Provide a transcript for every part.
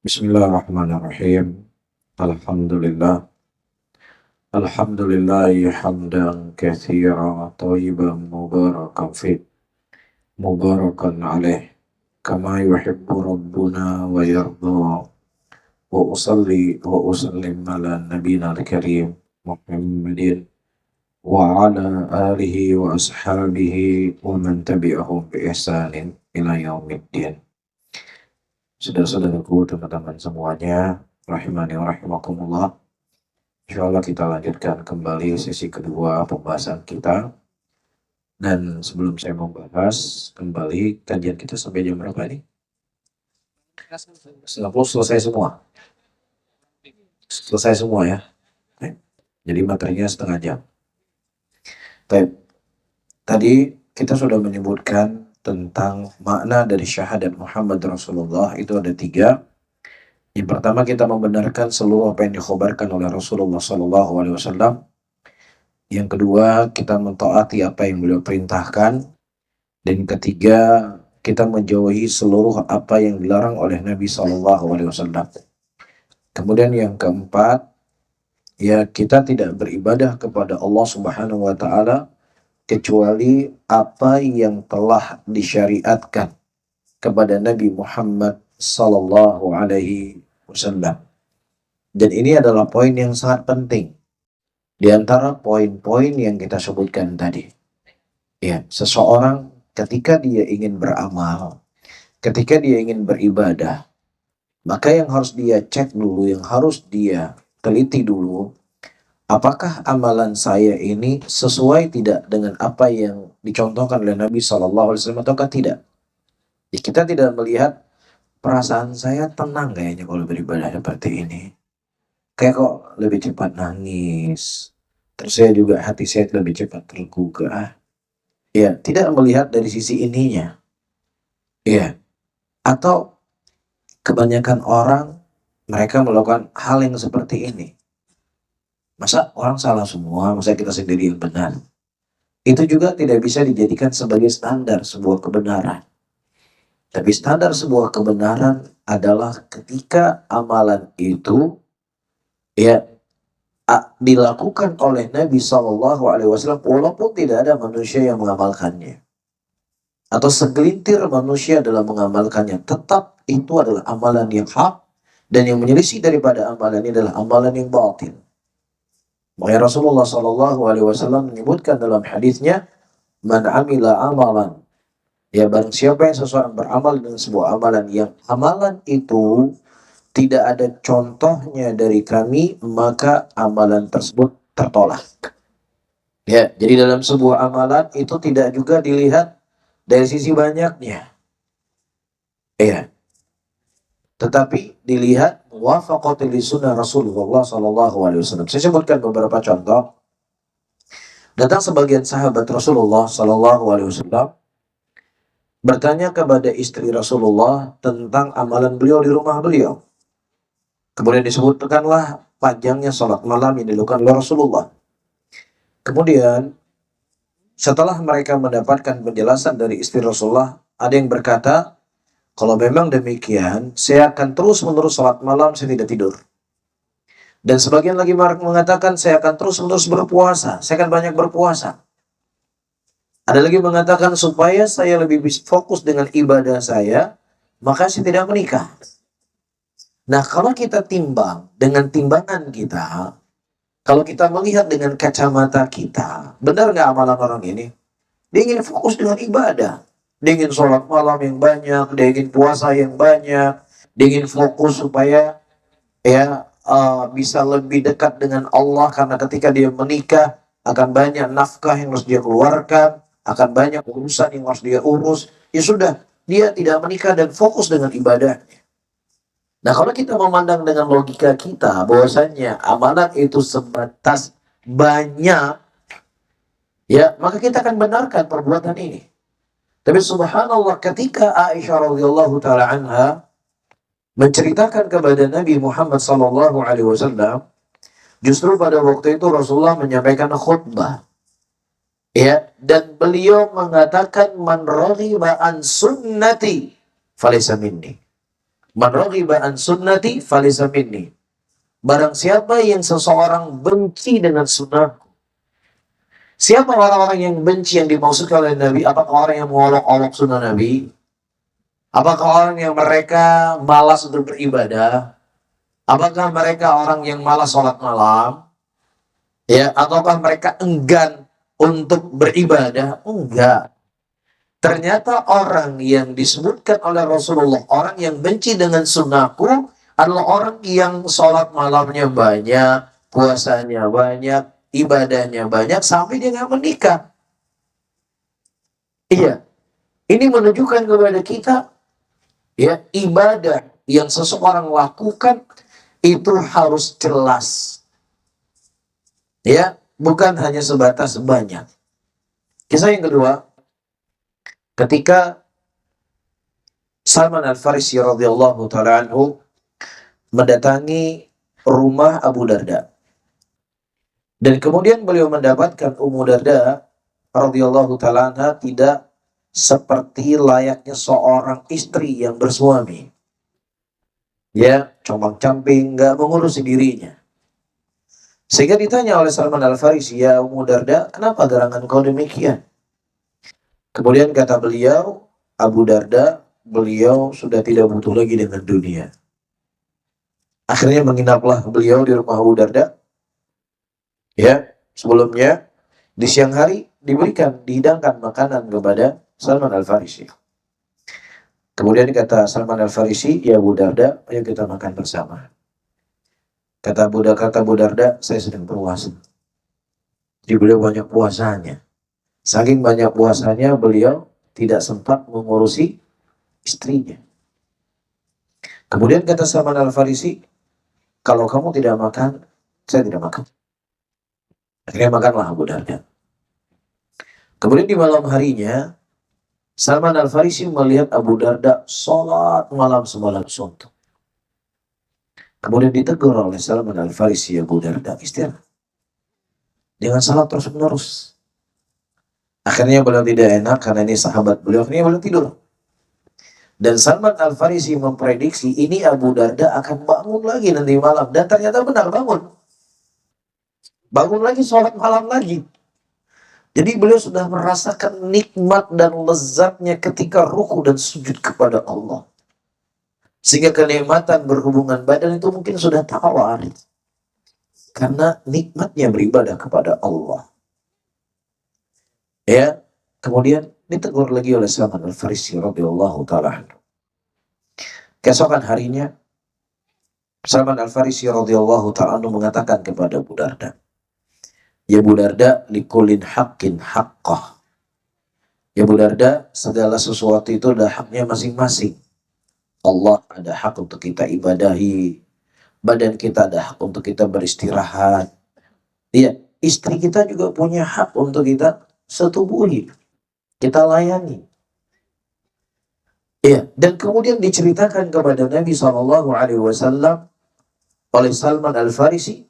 Bismillahirrahmanirrahim. Alhamdulillah. Alhamdulillahi hamdan katsiran thayyiban mubarakan fi mubarakan alaih kama yuhibbu rabbuna wa yarda wa usalli wa usallim ala nabiyina al-karim Muhammadin wa ala alihi wa ashabihi wa man tabi'ahum bi ihsanin ila yaumiddin. Saudara-saudaraku, teman-teman semuanya, rahimani wa rahimakumullah. Insyaallah kita lanjutkan kembali sesi kedua pembahasan kita. Dan sebelum saya membahas kembali kajian kita sampai jam berapa ini? Selesai semua. Selesai semua ya. Jadi materinya setengah jam. Tadi kita sudah menyebutkan tentang makna dari syahadat Muhammad Rasulullah itu ada 3. Yang pertama, kita membenarkan seluruh apa yang dikhabarkan oleh Rasulullah SAW. Yang kedua, kita mentaati apa yang beliau perintahkan. Dan ketiga, kita menjauhi seluruh apa yang dilarang oleh Nabi SAW. Kemudian yang keempat, ya kita tidak beribadah kepada Allah Subhanahu wa Ta'ala kecuali apa yang telah disyariatkan kepada Nabi Muhammad sallallahu alaihi wasallam. Dan ini adalah poin yang sangat penting di antara poin-poin yang kita sebutkan tadi. Ya, seseorang ketika dia ingin beramal, ketika dia ingin beribadah, maka yang harus dia cek dulu, yang harus dia teliti dulu, apakah amalan saya ini sesuai tidak dengan apa yang dicontohkan oleh Nabi SAW ataukah tidak? Ya, kita tidak melihat perasaan saya tenang kayaknya kalau beribadah seperti ini. Kayak kok lebih cepat nangis. Terus saya juga hati saya lebih cepat tergugah. Ya, tidak melihat dari sisi ininya. Ya, atau kebanyakan orang mereka melakukan hal yang seperti ini. Masa orang salah semua, masa kita sendiri yang benar? Itu juga tidak bisa dijadikan sebagai standar sebuah kebenaran. Tapi standar sebuah kebenaran adalah ketika amalan itu ya dilakukan oleh Nabi SAW walaupun tidak ada manusia yang mengamalkannya. Atau segelintir manusia dalam mengamalkannya, tetap itu adalah amalan yang hak, dan yang menyelisih daripada amalan ini adalah amalan yang batil. Makanya Rasulullah SAW menyebutkan dalam hadisnya, man amila amalan, ya barang siapa yang seseorang beramal dengan sebuah amalan yang amalan itu tidak ada contohnya dari kami, maka amalan tersebut tertolak. Ya, jadi dalam sebuah amalan itu tidak juga dilihat dari sisi banyaknya. Ya. Tetapi dilihat wafaqatil sunnah Rasulullah SAW. Saya sebutkan beberapa contoh. Datang sebagian sahabat Rasulullah SAW bertanya kepada istri Rasulullah tentang amalan beliau di rumah beliau. Kemudian disebutkanlah panjangnya sholat malam yang dilakukan oleh Rasulullah. Kemudian setelah mereka mendapatkan penjelasan dari istri Rasulullah, ada yang berkata, kalau memang demikian, saya akan terus-menerus sholat malam, saya tidak tidur. Dan sebagian lagi mengatakan, saya akan terus-menerus berpuasa, saya akan banyak berpuasa. Ada lagi mengatakan, supaya saya lebih fokus dengan ibadah saya, maka saya tidak menikah. Nah, kalau kita timbang dengan timbangan kita, kalau kita melihat dengan kacamata kita, benar nggak amalan orang ini? Dia ingin fokus dengan ibadah. Dia ingin sholat malam yang banyak, dia ingin puasa yang banyak, dia ingin fokus supaya bisa lebih dekat dengan Allah, karena ketika dia menikah akan banyak nafkah yang harus dia keluarkan, akan banyak urusan yang harus dia urus. Ya sudah, dia tidak menikah dan fokus dengan ibadahnya. Nah, kalau kita memandang dengan logika kita bahwasanya amalan itu sebatas banyak, ya maka kita akan benarkan perbuatan ini. Tapi subhanallah, ketika Aisyah radhiyallahu taala anha menceritakan kepada Nabi Muhammad SAW, justru pada waktu itu Rasulullah menyampaikan khutbah. Ya, dan beliau mengatakan, man raghiba an sunnati falaysa minni. Man raghiba an sunnati falaysa minni. Barang siapa yang seseorang benci dengan sunnah. Siapa orang-orang yang benci yang dimaksudkan oleh Nabi? Apakah orang yang mengolok-olok sunnah Nabi? Apakah orang yang mereka malas untuk beribadah? Apakah mereka orang yang malas sholat malam? Ya, ataukah mereka enggan untuk beribadah? Enggak. Ternyata orang yang disebutkan oleh Rasulullah, orang yang benci dengan sunnahku adalah orang yang sholat malamnya banyak, puasanya banyak, ibadahnya banyak, sampai dia nggak menikah. Iya, ini menunjukkan kepada kita, ya, ibadah yang seseorang lakukan itu harus jelas. Ya, bukan hanya sebatas banyak. Kisah yang kedua, ketika Salman Al-Farisi radhiyallahu taala anhu mendatangi rumah Abu Darda. Dan kemudian beliau mendapatkan Ummu Darda radhiyallahu taala anha tidak seperti layaknya seorang istri yang bersuami. Ya, compang-camping, nggak mengurusi dirinya. Sehingga ditanya oleh Salman Al-Farisi, "Ya Ummu Darda, kenapa gerangan kau demikian?" Kemudian kata beliau, Abu Darda, beliau sudah tidak butuh lagi dengan dunia. Akhirnya menginaplah beliau di rumah Abu Darda. Ya, sebelumnya di siang hari dihidangkan makanan kepada Salman Al-Farisi. Kemudian kata Salman Al-Farisi, "Ya Abu Darda, ayo kita makan bersama." Kata Abu Darda, "Saya sedang berpuasa." Jadi beliau banyak puasanya. Saking banyak puasanya, beliau tidak sempat mengurusi istrinya. Kemudian kata Salman Al-Farisi, "Kalau kamu tidak makan, saya tidak makan." Akhirnya makanlah Abu Darda. Kemudian di malam harinya, Salman Al-Farisi melihat Abu Darda sholat malam semalam suntuk. Kemudian ditegur oleh Salman Al-Farisi, Abu Darda, istirahat. Dengan salat terus menerus. Akhirnya beliau tidak enak karena ini sahabat beliau, akhirnya beliau tidur. Dan Salman Al-Farisi memprediksi ini Abu Darda akan bangun lagi nanti malam. Dan ternyata benar bangun. Bangun lagi, sholat malam lagi. Jadi beliau sudah merasakan nikmat dan lezatnya ketika ruku dan sujud kepada Allah. Sehingga kenikmatan berhubungan badan itu mungkin sudah tawar. Karena nikmatnya beribadah kepada Allah. Ya, kemudian ditegur lagi oleh Salman Al-Farisi radhiyallahu ta'ala. Keesokan harinya, Salman Al-Farisi radhiyallahu ta'ala mengatakan kepada Abu Darda, "Ya Abu Darda, likulin haqqin haqqah." Ya Abu Darda, segala sesuatu itu ada haknya masing-masing. Allah ada hak untuk kita ibadahi, badan kita ada hak untuk kita beristirahat. Iya, istri kita juga punya hak untuk kita setubuhi, kita layani. Iya, dan kemudian diceritakan kepada Nabi SAW oleh Salman Al-Farisi,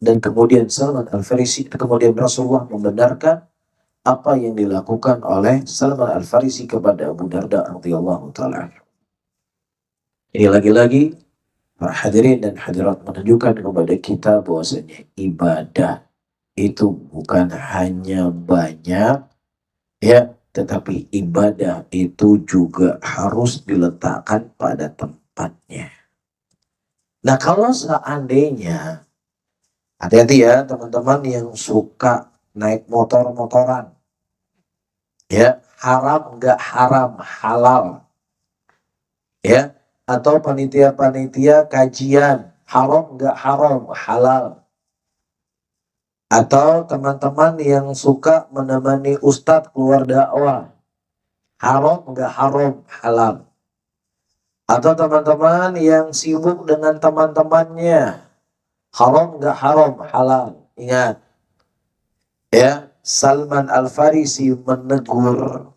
dan kemudian Salman Al-Farisi, kemudian Rasulullah membenarkan apa yang dilakukan oleh Salman Al-Farisi kepada Abu Darda radhiyallahu ta'ala. Ini lagi-lagi para hadirin dan hadirat menunjukkan kepada kita bahwasanya ibadah itu bukan hanya banyak, ya, tetapi ibadah itu juga harus diletakkan pada tempatnya. Nah, kalau seandainya, hati-hati ya teman-teman yang suka naik motor-motoran, ya, haram nggak haram, halal, ya, atau panitia-panitia kajian, haram nggak haram, halal. Atau teman-teman yang suka menemani ustadz keluar dakwah, haram nggak haram, halal. Atau teman-teman yang sibuk dengan teman-temannya, haram nggak haram, halal. Ingat, ya, Salman Al-Farisi menegur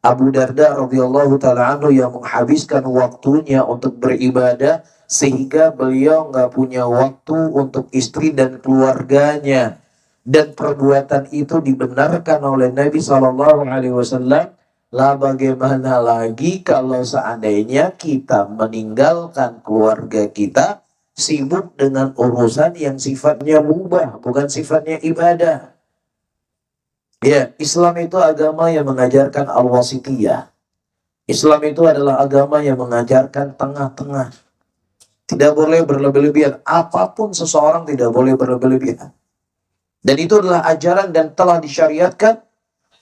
Abu Darda radhiyallahu ta'ala anhu yang menghabiskan waktunya untuk beribadah sehingga beliau nggak punya waktu untuk istri dan keluarganya. Dan perbuatan itu dibenarkan oleh Nabi SAW Lah bagaimana lagi kalau seandainya kita meninggalkan keluarga kita, sibuk dengan urusan yang sifatnya mubah, bukan sifatnya ibadah. Ya, Islam itu agama yang mengajarkan al-wasitiyah. Islam itu adalah agama yang mengajarkan tengah-tengah. Tidak boleh berlebih-lebihan. Apapun seseorang tidak boleh berlebih-lebihan. Dan itu adalah ajaran dan telah disyariatkan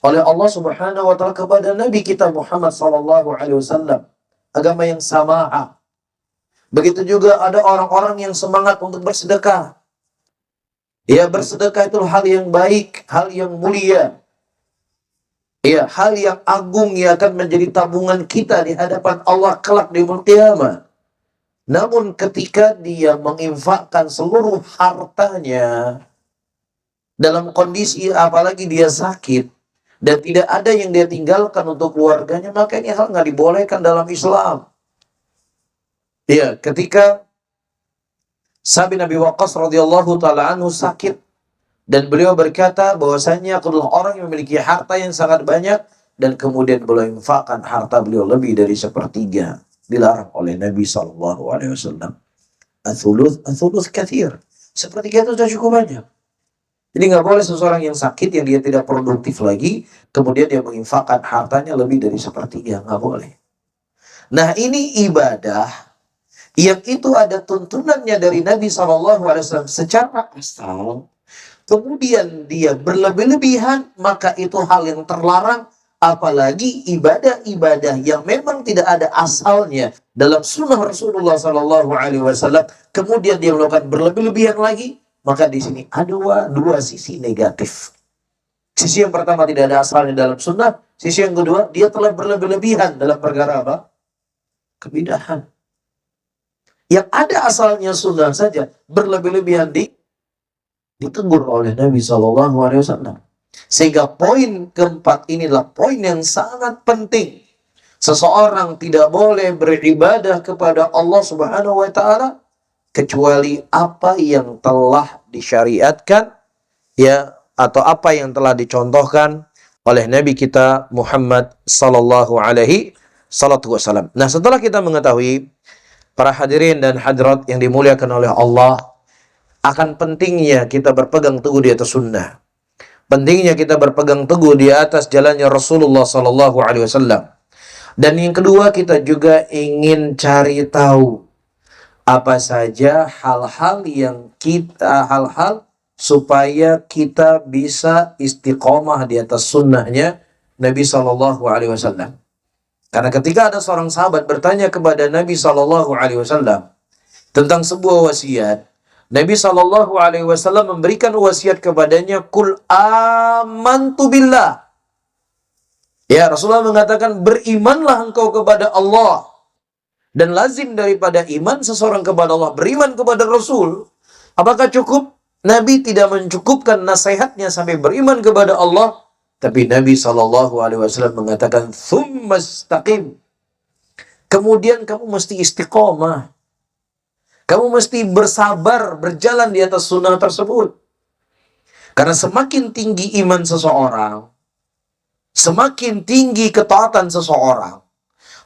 oleh Allah Subhanahu wa taala kepada Nabi kita Muhammad sallallahu alaihi wasallam. Agama yang samaah. Begitu juga ada orang-orang yang semangat untuk bersedekah. Ya, bersedekah itu hal yang baik, hal yang mulia. Ya, hal yang agung yang akan menjadi tabungan kita di hadapan Allah kelak di yaumul qiyamah. Namun ketika dia menginfakkan seluruh hartanya dalam kondisi apalagi dia sakit dan tidak ada yang dia tinggalkan untuk keluarganya, maka ini hal nggak dibolehkan dalam Islam. Ya, ketika Sa'd bin Abi Waqqas radhiyallahu taala anhu sakit dan beliau berkata bahwasanya aku adalah orang yang memiliki harta yang sangat banyak dan kemudian beliau infakkan harta beliau lebih dari sepertiga, dilarang oleh Nabi sallallahu alaihi wasallam. Athuluth kathir. Sepertiga itu sudah cukup banyak. Jadi nggak boleh seseorang yang sakit, yang dia tidak produktif lagi, kemudian dia menginfakkan hartanya lebih dari sepertiga, nggak boleh. Nah, ini ibadah yang itu ada tuntunannya dari Nabi SAW secara asal, kemudian dia berlebih-lebihan, maka itu hal yang terlarang. Apalagi ibadah-ibadah yang memang tidak ada asalnya dalam sunnah Rasulullah SAW, kemudian dia melakukan berlebih-lebihan lagi, maka di sini ada dua sisi negatif. Sisi yang pertama tidak ada asalnya dalam sunnah, sisi yang kedua dia telah berlebih-lebihan dalam perkara apa? Kebidahan. Yang ada asalnya sunnah saja berlebih-lebihan ditegur oleh Nabi SAW. Sehingga poin keempat inilah poin yang sangat penting. Seseorang tidak boleh beribadah kepada Allah Subhanahu wa taala kecuali apa yang telah disyariatkan, ya, atau apa yang telah dicontohkan oleh Nabi kita Muhammad sallallahu alaihi wasallam. Nah, setelah kita mengetahui, para hadirin dan hadirat yang dimuliakan oleh Allah, akan pentingnya kita berpegang teguh di atas sunnah. Pentingnya kita berpegang teguh di atas jalannya Rasulullah sallallahu alaihi wasallam. Dan yang kedua, kita juga ingin cari tahu apa saja hal-hal supaya kita bisa istiqomah di atas sunnahnya Nabi sallallahu alaihi wasallam. Karena ketika ada seorang sahabat bertanya kepada Nabi sallallahu alaihi wasallam tentang sebuah wasiat, Nabi sallallahu alaihi wasallam memberikan wasiat kepadanya, "Qul amantu billah." Ya, Rasulullah mengatakan, berimanlah engkau kepada Allah. Dan lazim daripada iman seseorang kepada Allah, beriman kepada Rasul. Apakah cukup? Nabi tidak mencukupkan nasihatnya sampai beriman kepada Allah, tapi Nabi sallallahu alaihi wasallam mengatakan, "Tsumastaqim." Kemudian kamu mesti istiqomah. Kamu mesti bersabar, berjalan di atas sunnah tersebut. Karena semakin tinggi iman seseorang, semakin tinggi ketaatan seseorang,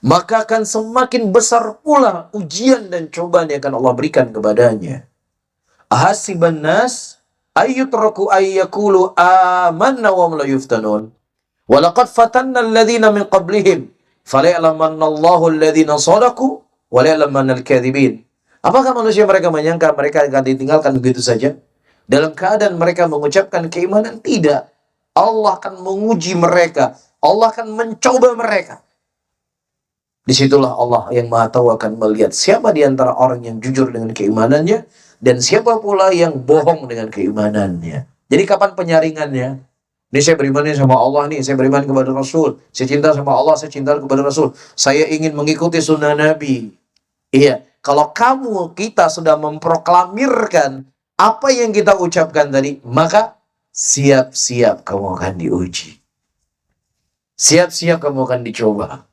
maka akan semakin besar pula ujian dan cobaan yang akan Allah berikan kepadanya. Ahasiban nas ayyutraku ayyakulu amanna wa hum la yuftanun. Wa laqad fatanna alladhina min qablihim falya'lamanna Allahu alladhina shadaqu wa la'lamanna al-kadhibin. Apakah manusia mereka menyangka mereka akan ditinggalkan begitu saja? Dalam keadaan mereka mengucapkan keimanan? Tidak. Allah akan menguji mereka. Allah akan mencoba mereka. Disitulah Allah yang Maha Tahu akan melihat siapa di antara orang yang jujur dengan keimanannya dan siapa pula yang bohong dengan keimanannya. Jadi kapan penyaringannya? Ini saya beriman sama Allah nih, saya beriman kepada Rasul. Saya cinta sama Allah, saya cinta kepada Rasul. Saya ingin mengikuti sunnah Nabi. Iya. Kalau kita sudah memproklamirkan apa yang kita ucapkan tadi, maka siap-siap kamu akan diuji. Siap-siap kamu akan dicoba.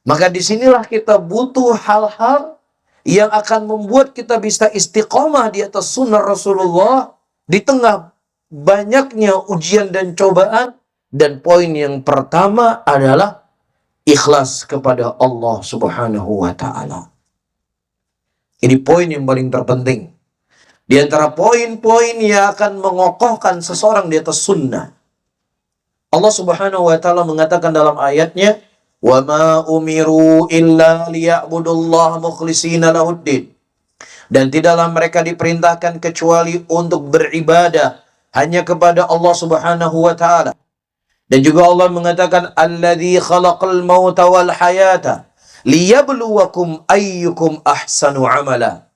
Maka disinilah kita butuh hal-hal yang akan membuat kita bisa istiqomah di atas sunnah Rasulullah di tengah banyaknya ujian dan cobaan, Dan poin yang pertama adalah ikhlas kepada Allah Subhanahu wa Ta'ala. Ini poin yang paling terpenting. Di antara poin-poin yang akan mengokohkan seseorang di atas sunnah. Allah Subhanahu wa Ta'ala mengatakan dalam ayatnya, "Wa ma umiru illa liya'budullaha mukhlishina lahuddin." Dan tidaklah mereka diperintahkan kecuali untuk beribadah hanya kepada Allah Subhanahu wa Ta'ala. Dan juga Allah mengatakan, "Alladzi khalaqal mauta wal hayata liyabluwakum ayyukum ahsanu amala."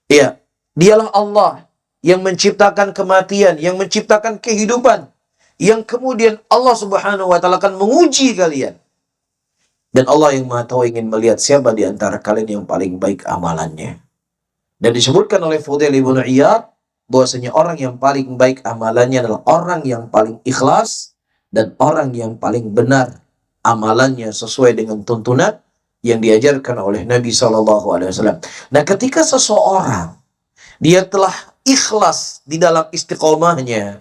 Ya, dialah Allah yang menciptakan kematian, yang menciptakan kehidupan, yang kemudian Allah Subhanahu wa Ta'ala akan menguji kalian. Dan Allah yang Maha Tahu ingin melihat siapa di antara kalian yang paling baik amalannya. Dan disebutkan oleh Fudail ibn Iyad bahwasanya orang yang paling baik amalannya adalah orang yang paling ikhlas dan orang yang paling benar amalannya sesuai dengan tuntunan yang diajarkan oleh Nabi SAW. Nah, ketika seseorang dia telah ikhlas di dalam istiqomahnya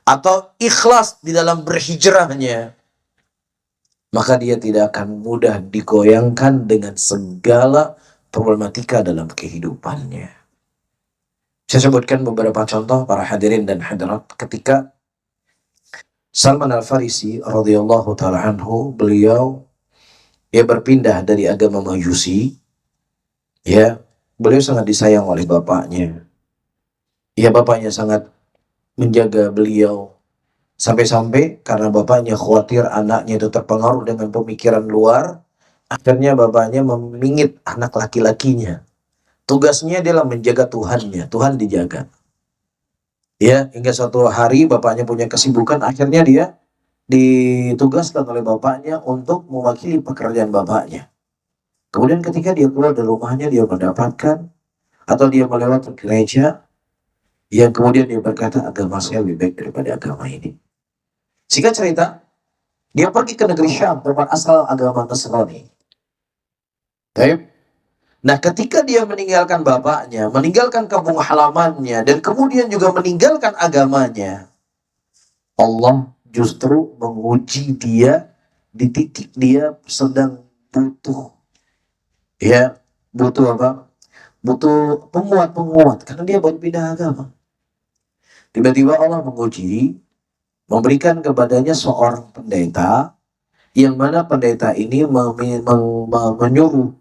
atau ikhlas di dalam berhijrahnya, maka dia tidak akan mudah digoyangkan dengan segala problematika dalam kehidupannya. Saya sebutkan beberapa contoh para hadirin dan hadirat ketika Salman Al-Farisi radhiyallahu ta'ala anhu, beliau berpindah dari agama Majusi. Beliau sangat disayang oleh bapaknya. Bapaknya sangat menjaga beliau. Sampai-sampai karena bapaknya khawatir anaknya itu terpengaruh dengan pemikiran luar, akhirnya bapaknya memingit anak laki-lakinya. Tugasnya adalah menjaga Tuhannya, Tuhan dijaga. Hingga suatu hari bapaknya punya kesibukan, akhirnya dia ditugaskan oleh bapaknya untuk mewakili pekerjaan bapaknya. Kemudian ketika dia keluar dari rumahnya, dia mendapatkan atau dia melewati gereja yang kemudian dia berkata, agama saya lebih baik daripada agama ini. Singkat cerita, dia pergi ke negeri Syam, tempat asal agama Nasrani. Nah, ketika dia meninggalkan bapaknya, meninggalkan kampung halamannya, dan kemudian juga meninggalkan agamanya, Allah justru menguji dia di titik dia sedang butuh. Butuh apa? Butuh penguat, karena dia baru pindah agama. Tiba-tiba Allah menguji, memberikan kepadanya seorang pendeta, yang mana pendeta ini menyuruh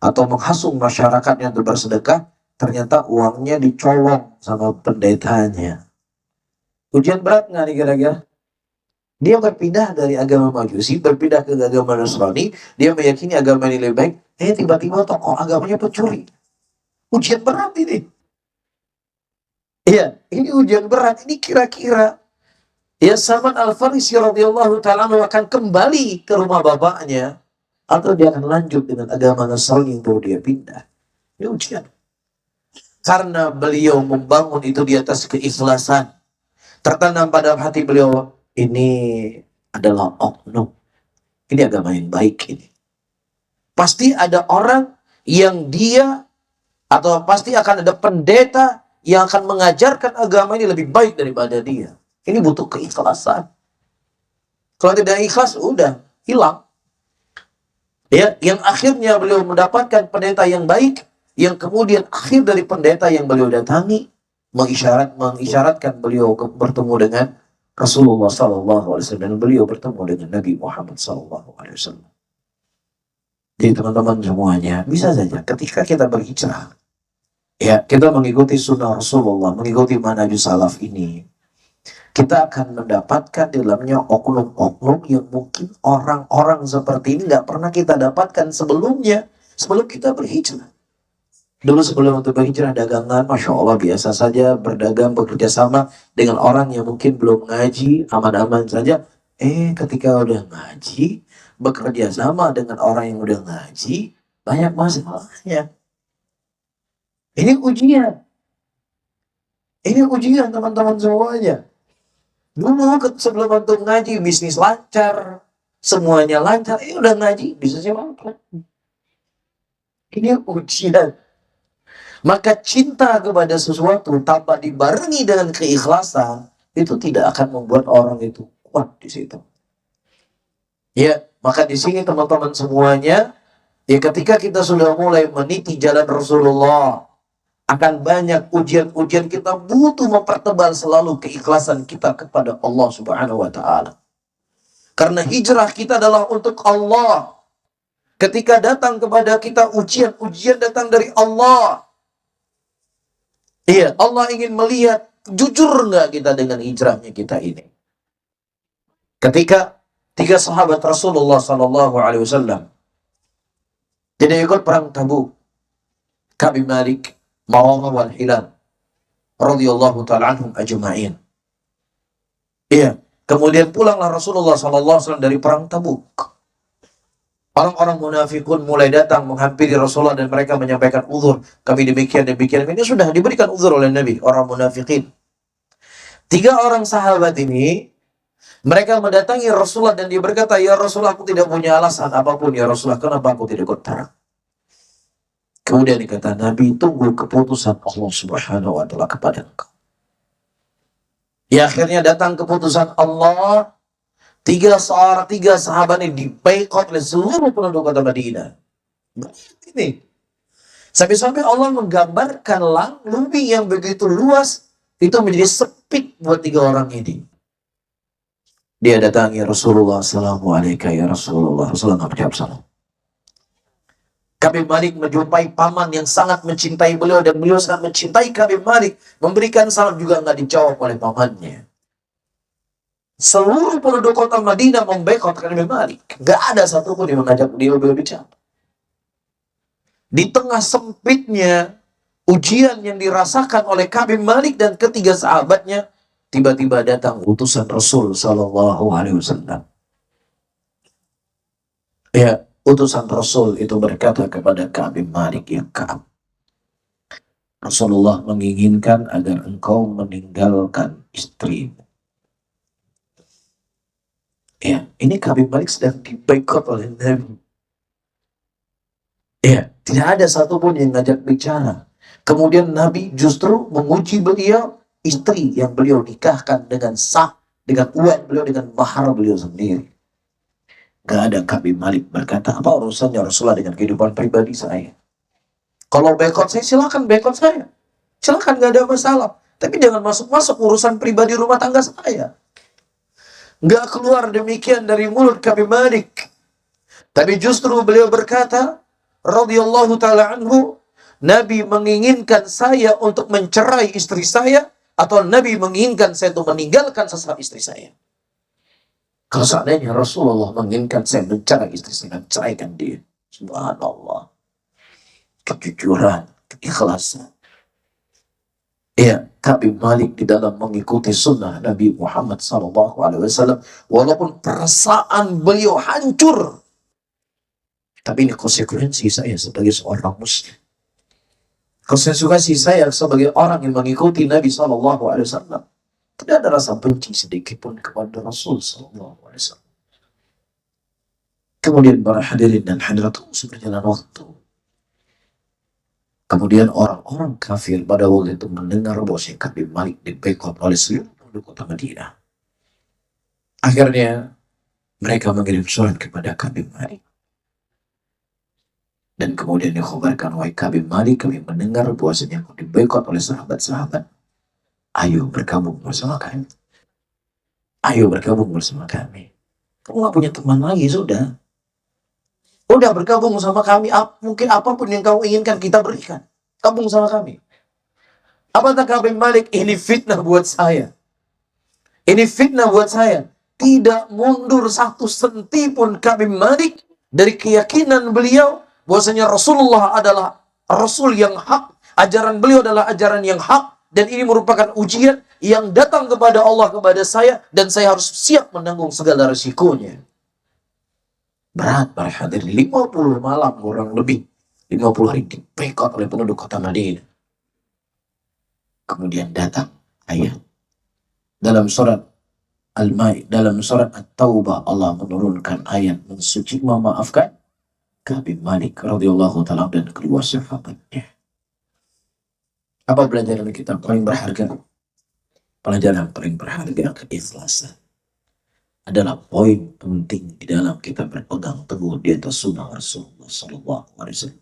atau menghasung masyarakatnya untuk bersedekah, ternyata uangnya dicolong sama pendetanya. Ujian berat nggak nih kira-kira? Dia berpindah dari agama Majusi, berpindah ke agama Nasrani, dia meyakini agama ini lebih baik, tiba-tiba tokoh agamanya pencuri. Ujian berat ini. Ini ujian berat. Ini kira-kira Salman Al-Farisi radhiyallahu ta'ala akan kembali ke rumah bapaknya, atau dia akan lanjut dengan agama Nasrani yang baru dia pindah. Ini ujian. Karena beliau membangun itu di atas keikhlasan. Tertanam pada hati beliau, ini adalah oknum. Ini agama yang baik ini. Pasti ada orang yang atau pasti akan ada pendeta yang akan mengajarkan agama ini lebih baik daripada dia. Ini butuh keikhlasan. Kalau tidak ikhlas, udah hilang. Yang akhirnya beliau mendapatkan pendeta yang baik, yang kemudian akhir dari pendeta yang beliau datangi, mengisyaratkan beliau bertemu dengan Rasulullah SAW, dan beliau bertemu dengan Nabi Muhammad SAW. Jadi teman-teman semuanya, bisa saja ketika kita berhijrah, kita mengikuti sunnah Rasulullah, mengikuti manhaj salaf ini, kita akan mendapatkan di dalamnya oknum-oknum yang mungkin orang-orang seperti ini nggak pernah kita dapatkan sebelumnya, sebelum kita berhijrah. Dulu sebelum untuk berhijrah, dagangan, Masya Allah biasa saja, berdagang, bekerja sama dengan orang yang mungkin belum ngaji, aman-aman saja. Ketika udah ngaji, bekerja sama dengan orang yang udah ngaji, banyak masalahnya. Ini ujian. Ini ujian teman-teman semuanya. Dulu sebelum untuk ngaji, bisnis lancar, semuanya lancar, udah ngaji, bisnisnya lancar. Ini ujian. Maka cinta kepada sesuatu tanpa dibarengi dengan keikhlasan, itu tidak akan membuat orang itu kuat di situ. Ya, maka di sini teman-teman semuanya, ya ketika kita sudah mulai meniti jalan Rasulullah, akan banyak ujian-ujian, kita butuh mempertebal selalu keikhlasan kita kepada Allah Subhanahu wa taala. Karena hijrah kita adalah untuk Allah. Ketika datang kepada kita ujian datang dari Allah. Iya, Allah ingin melihat jujur nggak kita dengan hijrahnya kita ini. Ketika 3 sahabat Rasulullah Sallallahu Alaihi Wasallam tidak ikut perang Tabuk, Ka'b bin Malik, Marawah wal Hilal, radhiyallahu taala anhum ajma'in. Iya, kemudian pulanglah Rasulullah Sallallahu Alaihi Wasallam dari perang Tabuk. Orang-orang munafikun mulai datang menghampiri Rasulullah dan mereka menyampaikan uzur. Kami demikian. Ini sudah diberikan uzur oleh Nabi, orang munafikin. 3 orang sahabat ini, mereka mendatangi Rasulullah dan dia berkata, "Ya Rasulullah, aku tidak punya alasan apapun ya Rasulullah, kenapa aku tidak ikut perang?" Kemudian dikata Nabi, tunggu keputusan Allah Subhanahu wa taala kepada engkau. Ya, akhirnya datang keputusan Allah. 3 sahabat ini diboikot oleh seluruh penduduk kota Madinah. Ini sampai-sampai Allah menggambarkan lubang yang begitu luas itu menjadi sempit buat 3 orang ini. Dia datangi Rasulullah, "Assalamualaikum ya Rasulullah." Rasulullah nggak menjawab salam. Ka'b bin Malik menjumpai paman yang sangat mencintai beliau dan beliau sangat mencintai Ka'b bin Malik, memberikan salam juga nggak dijawab oleh pamannya. Seluruh penduduk kota Madinah memboikot Ka'b bin Malik. Nggak ada satupun yang mengajak beliau berbicara. Di tengah sempitnya ujian yang dirasakan oleh Ka'b bin Malik dan ketiga sahabatnya, tiba-tiba datang utusan Rasul Sallallahu Alaihi Wasallam. Ya, utusan Rasul itu berkata kepada Ka'b bin Malik, "Ya Ka'b, Rasulullah menginginkan agar engkau meninggalkan istrimu." Ya, ini Ka'b bin Malik sedang diboikot oleh Nabi. Ya, tidak ada satupun yang ngajak bicara. Kemudian Nabi justru menguji beliau, istri yang beliau nikahkan dengan sah, dengan uang beliau, dengan mahar beliau sendiri. Gak ada. Ka'b bin Malik berkata, apa urusannya Rasulullah dengan kehidupan pribadi saya? Kalau boikot saya, silakan boikot saya. Silakan, gak ada masalah. Tapi jangan masuk-masuk urusan pribadi rumah tangga saya. Gak keluar demikian dari mulut Ka'b bin Malik. Tapi justru beliau berkata, radhiyallahu ta'ala anhu, Nabi menginginkan saya untuk mencerai istri saya, atau Nabi menginginkan saya untuk meninggalkan sesama istri saya. Kalau seandainya Rasulullah menginginkan saya mencerai istri saya, ceraikan dia. Subhanallah. Kejujuran, keikhlasan. Ya, Ka'b bin Malik di dalam mengikuti sunnah Nabi Muhammad SAW, walaupun perasaan beliau hancur, tapi ini konsekuensi saya sebagai seorang muslim. Konsekuensi saya sebagai orang yang mengikuti Nabi SAW. Tidak ada rasa benci sedikit pun kepada Rasul SAW. Kemudian para hadirin dan hadirat berjalan waktu. Kemudian orang-orang kafir pada waktu itu mendengar bahwa Ka'b bin Malik diboikot oleh seluruh penduduk kota Madinah. Akhirnya mereka mengirim surat kepada Ka'b bin Malik. Dan kemudian dikhabarkan, wahai Ka'b bin Malik, kami mendengar bahwasanya kau diboikot oleh sahabat-sahabat. Ayo bergabung bersama kami. Ayo bergabung bersama kami. Kamu gak punya teman lagi, sudah. Udah bergabung sama kami, mungkin apapun yang kau inginkan kita berikan. Gabung sama kami. Apa kata Ka'b bin Malik? Ini fitnah buat saya. Ini fitnah buat saya. Tidak mundur satu senti pun Ka'b bin Malik dari keyakinan beliau bahwasanya Rasulullah adalah Rasul yang hak. Ajaran beliau adalah ajaran yang hak. Dan ini merupakan ujian yang datang kepada Allah kepada saya. Dan saya harus siap menanggung segala risikonya. Berat para hadirin, 50 malam kurang lebih, 50 hari diboikot oleh penduduk kota Madinah. Kemudian datang ayat dalam surat dalam surat At-Taubah, Allah menurunkan ayat mensuci memaafkan Ka'b bin Malik radhiyallahu ta'ala dan kedua sahabatnya. Apa pelajaran kita paling berharga? Pelajaran paling berharga, keikhlasan. adalah poin penting di dalam kita berpegang teguh di atas sunnah Rasulullah SAW.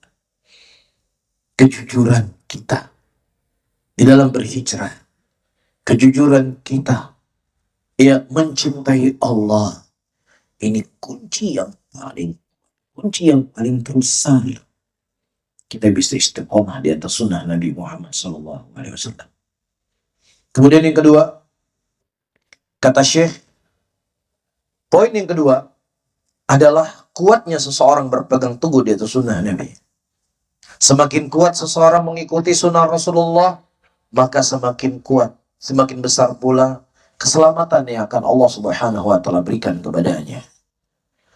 Kejujuran kita di dalam berhijrah, kejujuran kita mencintai Allah, ini kunci yang paling terbesar kita bisa istiqomah di atas sunnah Nabi Muhammad SAW. Kemudian yang kedua, kata Syekh, poin yang kedua adalah kuatnya seseorang berpegang teguh di atas sunnah Nabi. Semakin kuat seseorang mengikuti sunnah Rasulullah, maka semakin kuat, semakin besar pula keselamatan yang akan Allah Subhanahu wa Ta'ala berikan kepadanya.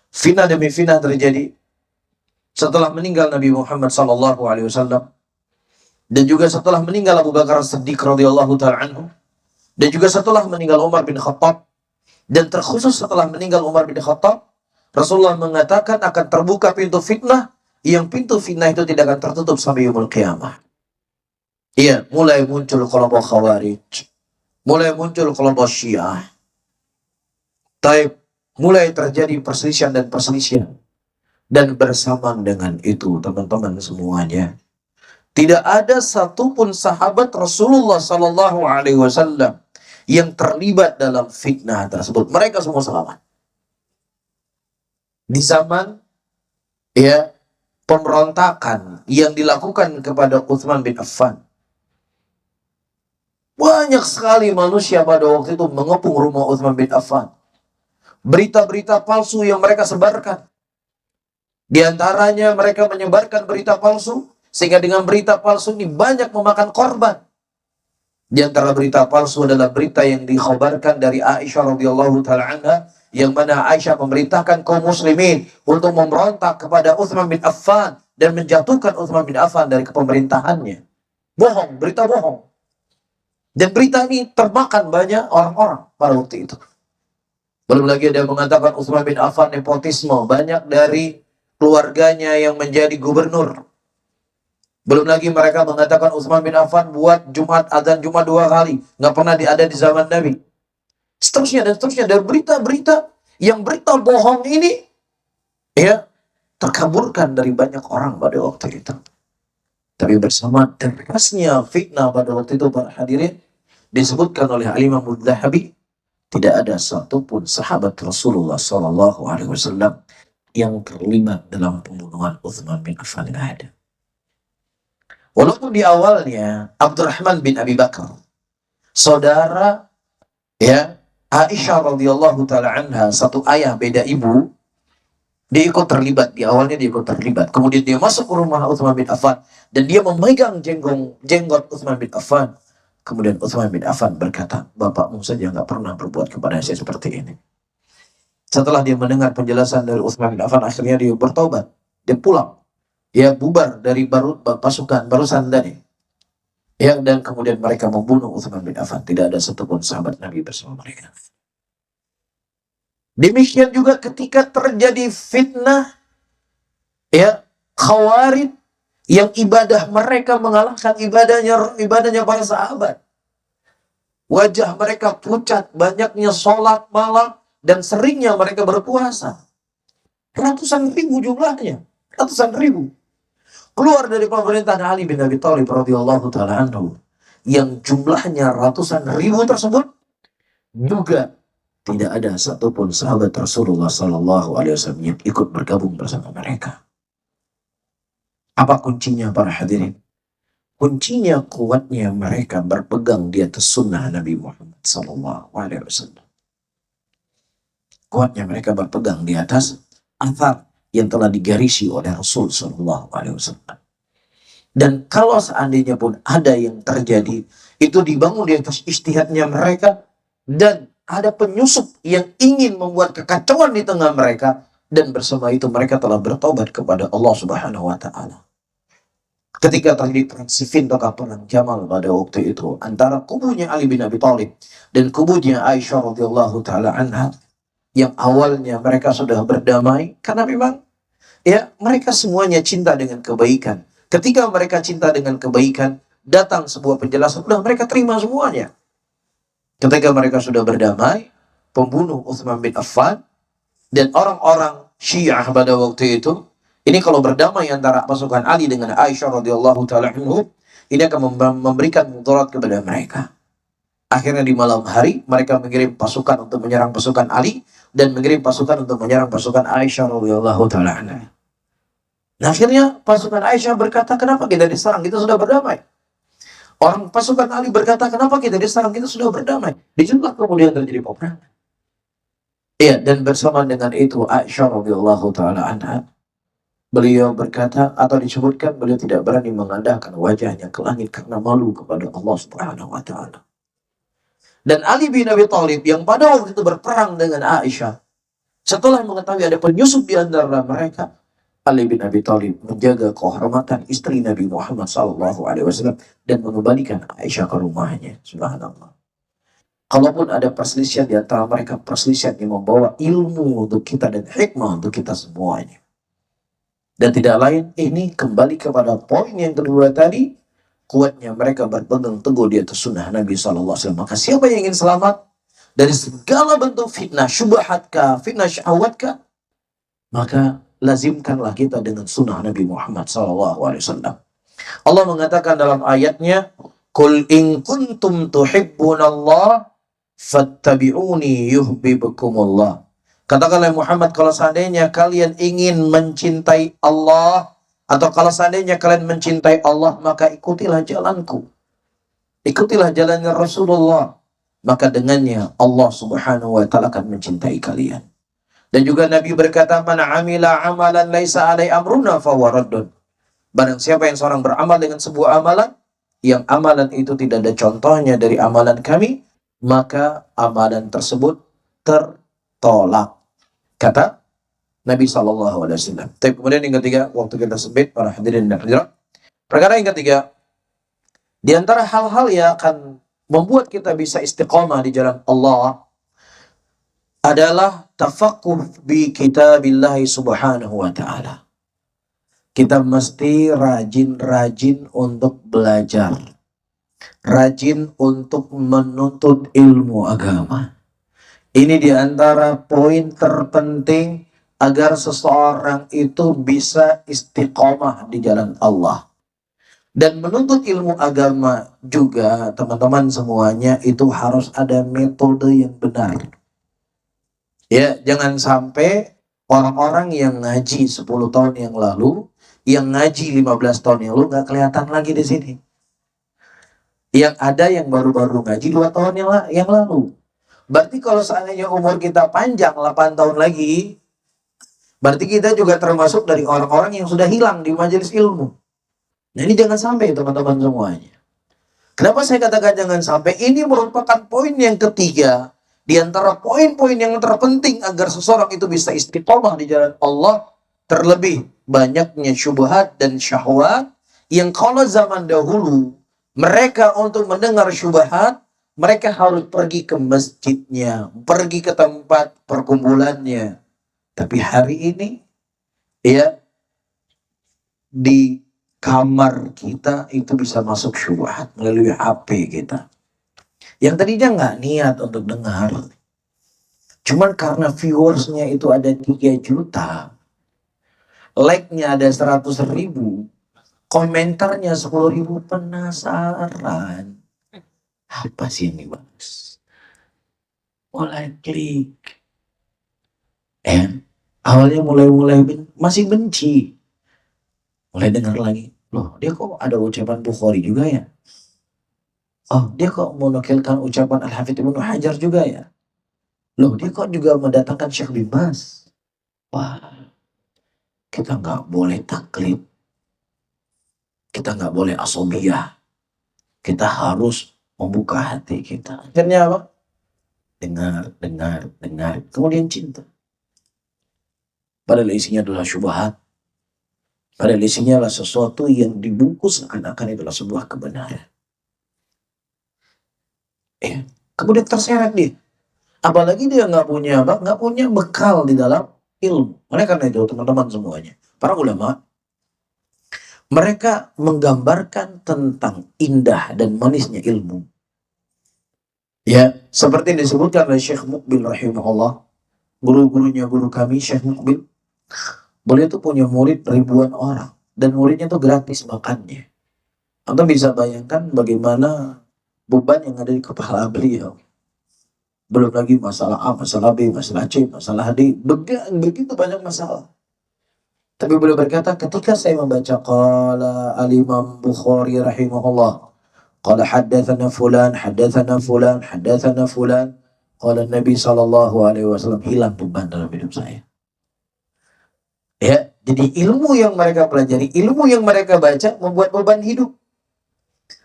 Fitnah demi fitnah terjadi setelah meninggal Nabi Muhammad SAW, dan juga setelah meninggal Abu Bakar As-Siddiq radhiyallahu ta'ala anhu, dan juga setelah meninggal Umar bin Khattab, dan terkhusus setelah meninggal Umar bin Khattab, Rasulullah mengatakan akan terbuka pintu fitnah, yang pintu fitnah itu tidak akan tertutup sampai yaumul qiyamah. Mulai muncul kelompok Khawarij, mulai muncul kelompok Syiah, mulai terjadi perselisihan dan perselisihan. Dan bersamaan dengan itu, teman-teman semuanya, tidak ada satupun sahabat Rasulullah SAW yang terlibat dalam fitnah tersebut. Mereka semua selamat. Di zaman pemberontakan yang dilakukan kepada Utsman bin Affan, banyak sekali manusia pada waktu itu mengepung rumah Utsman bin Affan. Berita-berita palsu yang mereka sebarkan. Di antaranya mereka menyebarkan berita palsu, sehingga dengan berita palsu ini banyak memakan korban. Di antara berita palsu adalah berita yang dikhabarkan dari Aisyah radhiyallahu ta'ala anha, yang mana Aisyah memerintahkan kaum muslimin untuk memberontak kepada Utsman bin Affan dan menjatuhkan Utsman bin Affan dari kepemerintahannya. Bohong, berita bohong. Dan berita ini termakan banyak orang-orang pada waktu itu. Belum lagi ada yang mengatakan Utsman bin Affan nepotisme, banyak dari keluarganya yang menjadi gubernur. Belum lagi mereka mengatakan Utsman bin Affan buat azan Jumat 2 kali, nggak pernah ada di zaman Nabi. Seterusnya dan seterusnya. Dan berita-berita yang berita bohong ini terkaburkan dari banyak orang pada waktu itu. Tapi bersama derasnya fitnah pada waktu itu, para hadirin, disebutkan oleh Al-Imam Adz-Dzahabi, tidak ada satupun sahabat Rasulullah SAW yang terlibat dalam pembunuhan Utsman bin Affan, nggak ada. Walaupun di awalnya Abdurrahman bin Abi Bakar, saudara Aisyah radhiyallahu ta'ala anha, satu ayah beda ibu, dia ikut terlibat. Di awalnya dia ikut terlibat. Kemudian dia masuk ke rumah Utsman bin Affan dan dia memegang jenggot Utsman bin Affan. Kemudian Utsman bin Affan berkata, bapakmu saja nggak pernah berbuat kepada saya seperti ini. Setelah dia mendengar penjelasan dari Utsman bin Affan, akhirnya dia bertobat. Dia pulang. Dia bubar dari pasukan barusan tadi. Dan kemudian mereka membunuh Utsman bin Affan. Tidak ada satupun sahabat Nabi bersama mereka. Demikian juga ketika terjadi fitnah Khawarij, yang ibadah mereka mengalahkan ibadahnya para sahabat. Wajah mereka pucat, banyaknya sholat malam, dan seringnya mereka berpuasa. Ratusan ribu jumlahnya. Ratusan ribu. Keluar dari pemerintahan Ali bin Abi Thalib radhiyallahu ta'ala anhu, yang jumlahnya ratusan ribu tersebut, juga tidak ada satupun sahabat Rasulullah SAW yang ikut bergabung bersama mereka. Apa kuncinya, para hadirin? Kuncinya kuatnya mereka berpegang di atas sunnah Nabi Muhammad SAW. Kuatnya mereka berpegang di atas athar yang telah digarisi oleh Rasul SAW. Dan kalau seandainya pun ada yang terjadi, itu dibangun di atas ijtihadnya mereka, dan ada penyusup yang ingin membuat kekacauan di tengah mereka, dan bersama itu mereka telah bertobat kepada Allah Subhanahu wa Ta'ala. Ketika terjadi perang Siffin atau perang Jamal pada waktu itu antara kubunya Ali bin Abi Thalib dan kubunya Aisyah radhiyallahu ta'ala anha, yang awalnya mereka sudah berdamai karena memang mereka semuanya cinta dengan kebaikan. Ketika mereka cinta dengan kebaikan, datang sebuah penjelasan, udah mereka terima semuanya. Ketika mereka sudah berdamai, pembunuh Utsman bin Affan, dan orang-orang Syiah pada waktu itu, ini kalau berdamai antara pasukan Ali dengan Aisyah radhiyallahu taala anhu, ini akan memberikan mudarat kepada mereka. Akhirnya di malam hari mereka mengirim pasukan untuk menyerang pasukan Ali dan mengirim pasukan untuk menyerang pasukan Aisyah radhiyallahu taala anha. Nah, akhirnya pasukan Aisyah berkata, kenapa kita diserang? Kita sudah berdamai. Orang pasukan Ali berkata, kenapa kita diserang? Kita sudah berdamai. Disitulah kemudian terjadi peperangan. Iya, dan bersama dengan itu Aisyah radhiyallahu taala anha, beliau berkata atau disebutkan beliau tidak berani mengandalkan wajahnya ke langit karena malu kepada Allah Subhanahu wa taala. Dan Ali bin Abi Thalib yang pada waktu itu berperang dengan Aisyah, setelah mengetahui ada penyusup di antara mereka, Ali bin Abi Thalib menjaga kehormatan istri Nabi Muhammad SAW dan mengembalikan Aisyah ke rumahnya. Subhanallah. Kalaupun ada perselisihan di antara mereka, perselisihan yang membawa ilmu untuk kita dan hikmah untuk kita semuanya. Dan tidak lain, ini kembali kepada poin yang kedua tadi, kuatnya mereka berpegang teguh di atas sunnah Nabi SAW. Maka siapa yang ingin selamat dari segala bentuk fitnah, syubhatkah, fitnah syahwatkah, maka lazimkanlah kita dengan sunnah Nabi Muhammad SAW. Allah mengatakan dalam ayatnya, Qul in kuntum tuhibbunallah fattabi'uni yuhibbukumullah. Katakanlah Muhammad, kalau seandainya kalian ingin mencintai Allah, atau kalau seandainya kalian mencintai Allah, maka ikutilah jalanku. Ikutilah jalannya Rasulullah. Maka dengannya Allah Subhanahu wa ta'ala akan mencintai kalian. Dan juga Nabi berkata, Man amila amalan laisa alai amruna fahuwa raddun. Barang siapa yang seorang beramal dengan sebuah amalan, yang amalan itu tidak ada contohnya dari amalan kami, maka amalan tersebut tertolak. Kata Nabi SAW. Tapi kemudian yang ketiga, waktu kita sempit, para hadirin dan hadirat. Perkara yang ketiga, di antara hal-hal yang akan membuat kita bisa istiqamah di jalan Allah adalah tafaqquh bi kitabillahi subhanahu wa ta'ala. Kita mesti rajin-rajin untuk belajar. Rajin untuk menuntut ilmu agama. Ini di antara poin terpenting agar seseorang itu bisa istiqomah di jalan Allah. Dan menuntut ilmu agama juga, teman-teman semuanya, itu harus ada metode yang benar. Ya, jangan sampai orang-orang yang ngaji 10 tahun yang lalu, yang ngaji 15 tahun yang lalu, nggak kelihatan lagi di sini. Yang ada yang baru-baru ngaji 2 tahun yang lalu. Berarti kalau seandainya umur kita panjang 8 tahun lagi, berarti kita juga termasuk dari orang-orang yang sudah hilang di majelis ilmu. Nah, ini jangan sampai, teman-teman semuanya. Kenapa saya katakan jangan sampai? Ini merupakan poin yang ketiga di antara poin-poin yang terpenting agar seseorang itu bisa istiqomah di jalan Allah. Terlebih banyaknya syubhat dan syahwat yang kalau zaman dahulu mereka untuk mendengar syubhat, mereka harus pergi ke masjidnya, pergi ke tempat perkumpulannya. Tapi hari ini, ya, di kamar kita itu bisa masuk syubhat melalui HP kita. Yang tadinya nggak niat untuk dengar. Cuman karena viewersnya itu ada 3 juta. Like-nya ada 100.000. Komentarnya 10.000, penasaran. Apa sih yang dibahas? Mulai klik. Awalnya mulai masih benci. Mulai dengar lagi. Loh, dia kok ada ucapan Bukhari juga ya? Oh, dia kok menukilkan ucapan Al-Hafidz Ibnu Hajar juga ya? Loh, dia kok juga mendatangkan Syekh bin Baz? Wah, kita nggak boleh taklid. Kita nggak boleh asobiyah. Kita harus membuka hati kita. Akhirnya apa? Dengar. Kemudian cinta. Padahal isinya adalah syubhat. Padahal isinya adalah sesuatu yang dibungkus seakan-akan itulah sebuah kebenaran. Kemudian terseret dia. Apalagi dia nggak punya bekal di dalam ilmu. Oleh karena itu, teman-teman semuanya, para ulama, mereka menggambarkan tentang indah dan manisnya ilmu. Ya, seperti disebutkan oleh Syekh Muqbil rahimahullah, guru-gurunya guru kami Syekh Muqbil, beliau itu punya murid ribuan orang dan muridnya itu gratis makannya. Anda bisa bayangkan bagaimana beban yang ada di kepala beliau. Belum lagi masalah A, masalah B, masalah C, masalah D, begitu banyak masalah. Tapi beliau berkata, ketika saya membaca qala al-Imam Bukhari rahimahullah, qala haddatsana fulan, haddatsana fulan, haddatsana fulan, qala Nabi sallallahu alaihi wasallam, hilang beban dalam hidup saya. Ya, jadi ilmu yang mereka pelajari, ilmu yang mereka baca membuat beban hidup.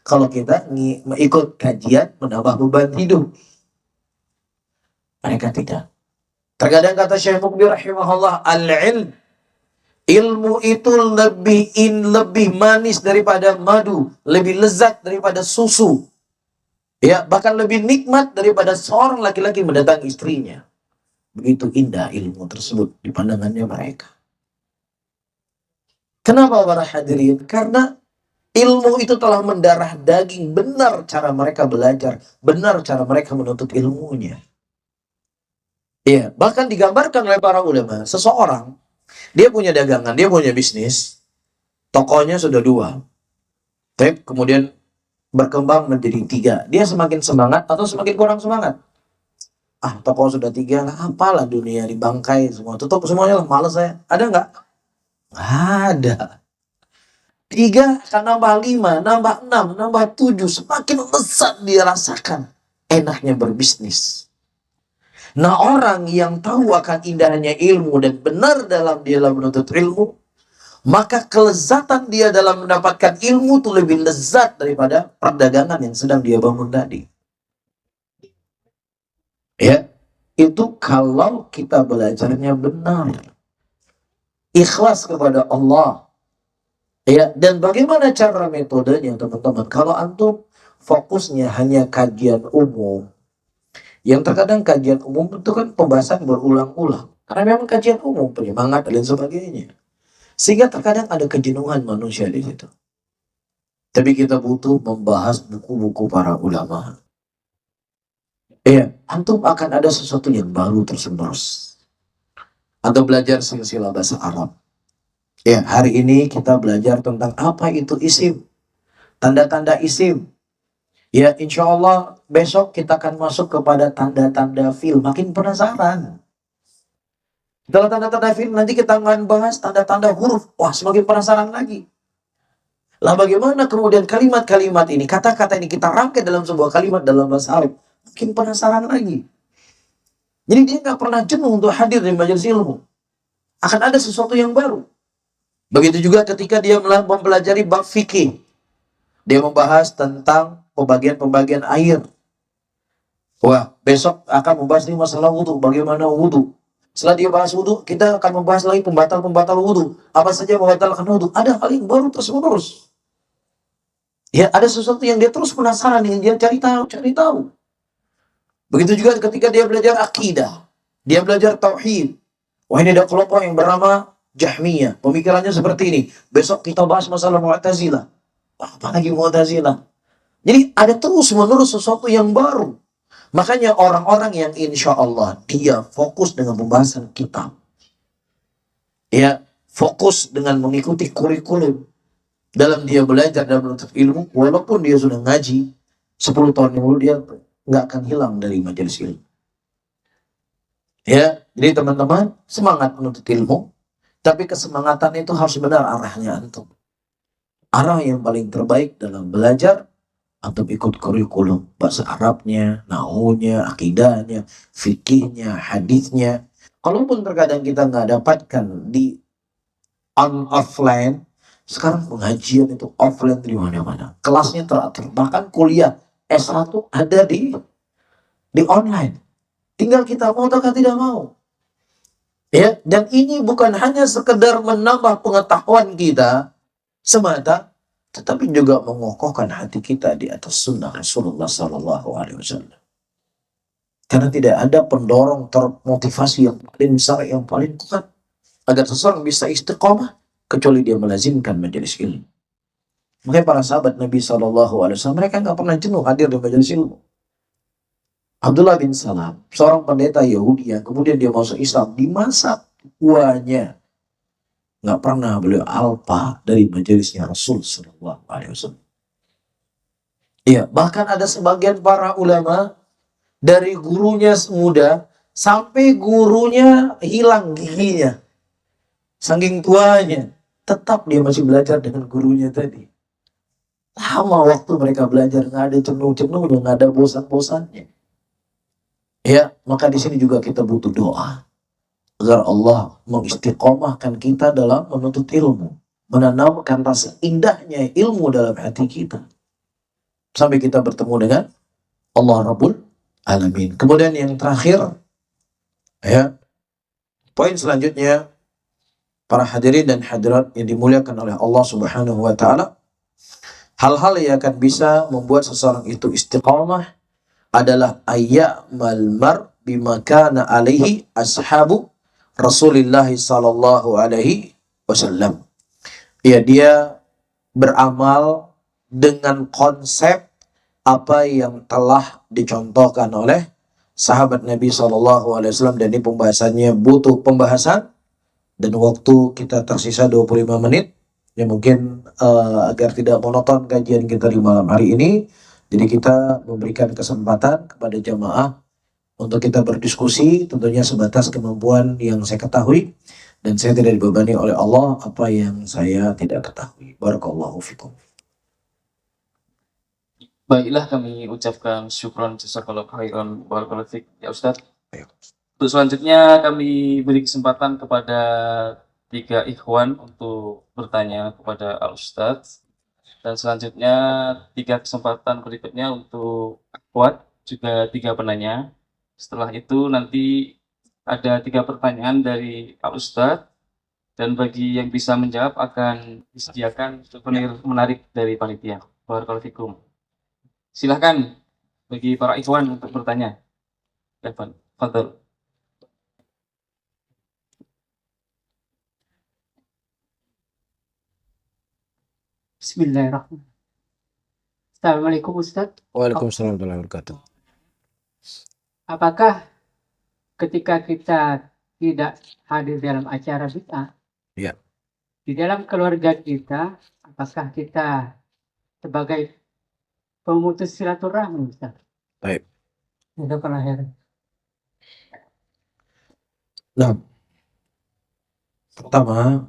Kalau kita ikut kajian menambah beban hidup, mereka tidak. Terkadang kata Syekh Muqbil rahimahullah, al-ilm, ilmu itu lebih manis daripada madu, lebih lezat daripada susu. Ya, bahkan lebih nikmat daripada seorang laki-laki mendatangi istrinya. Begitu indah ilmu tersebut di pandangannya mereka. Kenapa para hadirin? Karena ilmu itu telah mendarah daging. Benar cara mereka belajar, benar cara mereka menuntut ilmunya. Ya, bahkan digambarkan oleh para ulama, seseorang dia punya dagangan, dia punya bisnis, tokonya sudah 2, tapi kemudian berkembang menjadi 3. Dia semakin semangat atau semakin kurang semangat? Toko sudah 3 lah, apalah dunia dibangkai semua, tutup semuanya lah, males saya. Ada nggak? Ada. 3 akan nambah 5, nambah 6, nambah 7, semakin lezat dia rasakan enaknya berbisnis. Nah, orang yang tahu akan indahnya ilmu dan benar dalam dia dalam menuntut ilmu, maka kelezatan dia dalam mendapatkan ilmu itu lebih lezat daripada perdagangan yang sedang dia bangun tadi. Ya, itu kalau kita belajarnya benar, ikhlas kepada Allah. Ya, dan bagaimana cara metodenya, teman-teman? Kalau antum fokusnya hanya kajian umum, yang terkadang kajian umum itu kan pembahasan berulang-ulang, karena memang kajian umum, penyemangat dan sebagainya, sehingga terkadang ada kejenuhan manusia di situ. Tapi kita butuh membahas buku-buku para ulama. Ya, antum akan ada sesuatu yang baru terus-menerus. Antum belajar silsilah bahasa Arab. Ya, hari ini kita belajar tentang apa itu isim, tanda-tanda isim. Ya, insya Allah besok kita akan masuk kepada tanda-tanda fi'il. Makin penasaran. Setelah tanda-tanda fi'il, nanti kita akan bahas tanda-tanda huruf. Wah, semakin penasaran lagi. Lah bagaimana kemudian kalimat-kalimat ini, kata-kata ini kita rangkai dalam sebuah kalimat dalam bahasa Arab. Makin penasaran lagi. Jadi dia nggak pernah jenuh untuk hadir di majelis ilmu. Akan ada sesuatu yang baru. Begitu juga ketika dia mempelajari bab fikih. Dia membahas tentang pembagian-pembagian air. Wah, besok akan membahas ini masalah wudhu. Bagaimana wudhu? Setelah dia bahas wudhu, kita akan membahas lagi pembatal-pembatal wudhu. Apa saja membatalkan wudhu? Ada hal yang baru terus-menerus. Ya, ada sesuatu yang dia terus penasaran, yang dia cari tahu. Begitu juga ketika dia belajar akidah. Dia belajar tauhid. Wah, ini ada kelompok yang bernama Jahmiyah. Pemikirannya seperti ini. Besok kita bahas masalah Mu'tazilah. Apalagi Mu'tazilah. Jadi ada terus-menerus sesuatu yang baru. Makanya orang-orang yang insya Allah dia fokus dengan pembahasan kitab. Ya, fokus dengan mengikuti kurikulum. Dalam dia belajar dan menuntut ilmu, walaupun dia sudah ngaji 10 tahun yang lalu, dia nggak akan hilang dari majelis ilmu. Ya, jadi teman-teman, semangat menuntut ilmu, tapi kesemangatan itu harus benar arahnya antum. Arah yang paling terbaik dalam belajar, antum ikut kurikulum bahasa Arabnya, nahwunya, akidahnya, fikihnya, hadisnya. Kalaupun terkadang kita nggak dapatkan di offline, sekarang pengajian itu offline di mana-mana. Kelasnya teratur, bahkan kuliah S1 ada di online. Tinggal kita mau atau tidak mau. Ya, dan ini bukan hanya sekedar menambah pengetahuan kita semata, tetapi juga mengokohkan hati kita di atas sunnah Rasulullah Sallallahu Alaihi Wasallam. Karena tidak ada pendorong termotivasi yang paling besar, yang paling kuat agar seseorang bisa istiqomah kecuali dia melazimkan majelis ilmu. Makanya para sahabat Nabi Sallallahu Alaihi Wasallam mereka nggak pernah jenuh hadir di majelis ilmu. Abdullah bin Salam, seorang pendeta Yahudi yang kemudian dia masuk Islam di masa tuanya. Nggak pernah beliau alpa dari majelisnya Rasul Sallallahu Alaihi Wasallam. Iya, bahkan ada sebagian para ulama dari gurunya semuda sampai gurunya hilang giginya, saking tuanya, tetap dia masih belajar dengan gurunya tadi. Lama waktu mereka belajar, nggak ada jenuh-jenuhnya, nggak ada bosan-bosannya. Ya, maka di sini juga kita butuh doa agar Allah mengistiqomahkan kita dalam menuntut ilmu, menanamkan rasa indahnya ilmu dalam hati kita sampai kita bertemu dengan Allah Rabbul Alamin. Kemudian yang terakhir, ya, poin selanjutnya, para hadirin dan hadirat yang dimuliakan oleh Allah Subhanahu wa taala, hal-hal yang akan bisa membuat seseorang itu istiqamah adalah ayyamal mar bima kana alaihi ashabu Rasulullah sallallahu alaihi wasallam. Ya, dia beramal dengan konsep apa yang telah dicontohkan oleh sahabat Nabi sallallahu alaihi wasallam, dan ini pembahasannya butuh pembahasan dan waktu kita tersisa 25 menit. Ya mungkin agar tidak monoton kajian kita di malam hari ini, jadi kita memberikan kesempatan kepada jamaah untuk kita berdiskusi, tentunya sebatas kemampuan yang saya ketahui, dan saya tidak dibebani oleh Allah apa yang saya tidak ketahui. Barakallahu fikum. Baiklah, kami ucapkan syukron jazakallahu khairan barakallahu fik ya Ustadz. Ayo. Untuk selanjutnya kami beri kesempatan kepada 3 ikhwan untuk bertanya kepada Al Ustadz, dan selanjutnya 3 kesempatan berikutnya untuk akhwat, juga 3 penanya. Setelah itu nanti ada 3 pertanyaan dari Al Ustadz, dan bagi yang bisa menjawab akan disediakan souvenir menarik dari panitia. Barakallahu fikum. Silahkan bagi para ikhwan untuk bertanya. Evan, fadhil. Bismillahirrahmanirrahim. Assalamualaikum Ustaz. Waalaikumsalam warahmatullahi wabarakatuh. Apakah ketika kita tidak hadir dalam acara bid'ah, Ya. di dalam keluarga kita, apakah kita sebagai pemutus silaturahmi, Ustaz? Baik. Itu kelahir. Nah, pertama,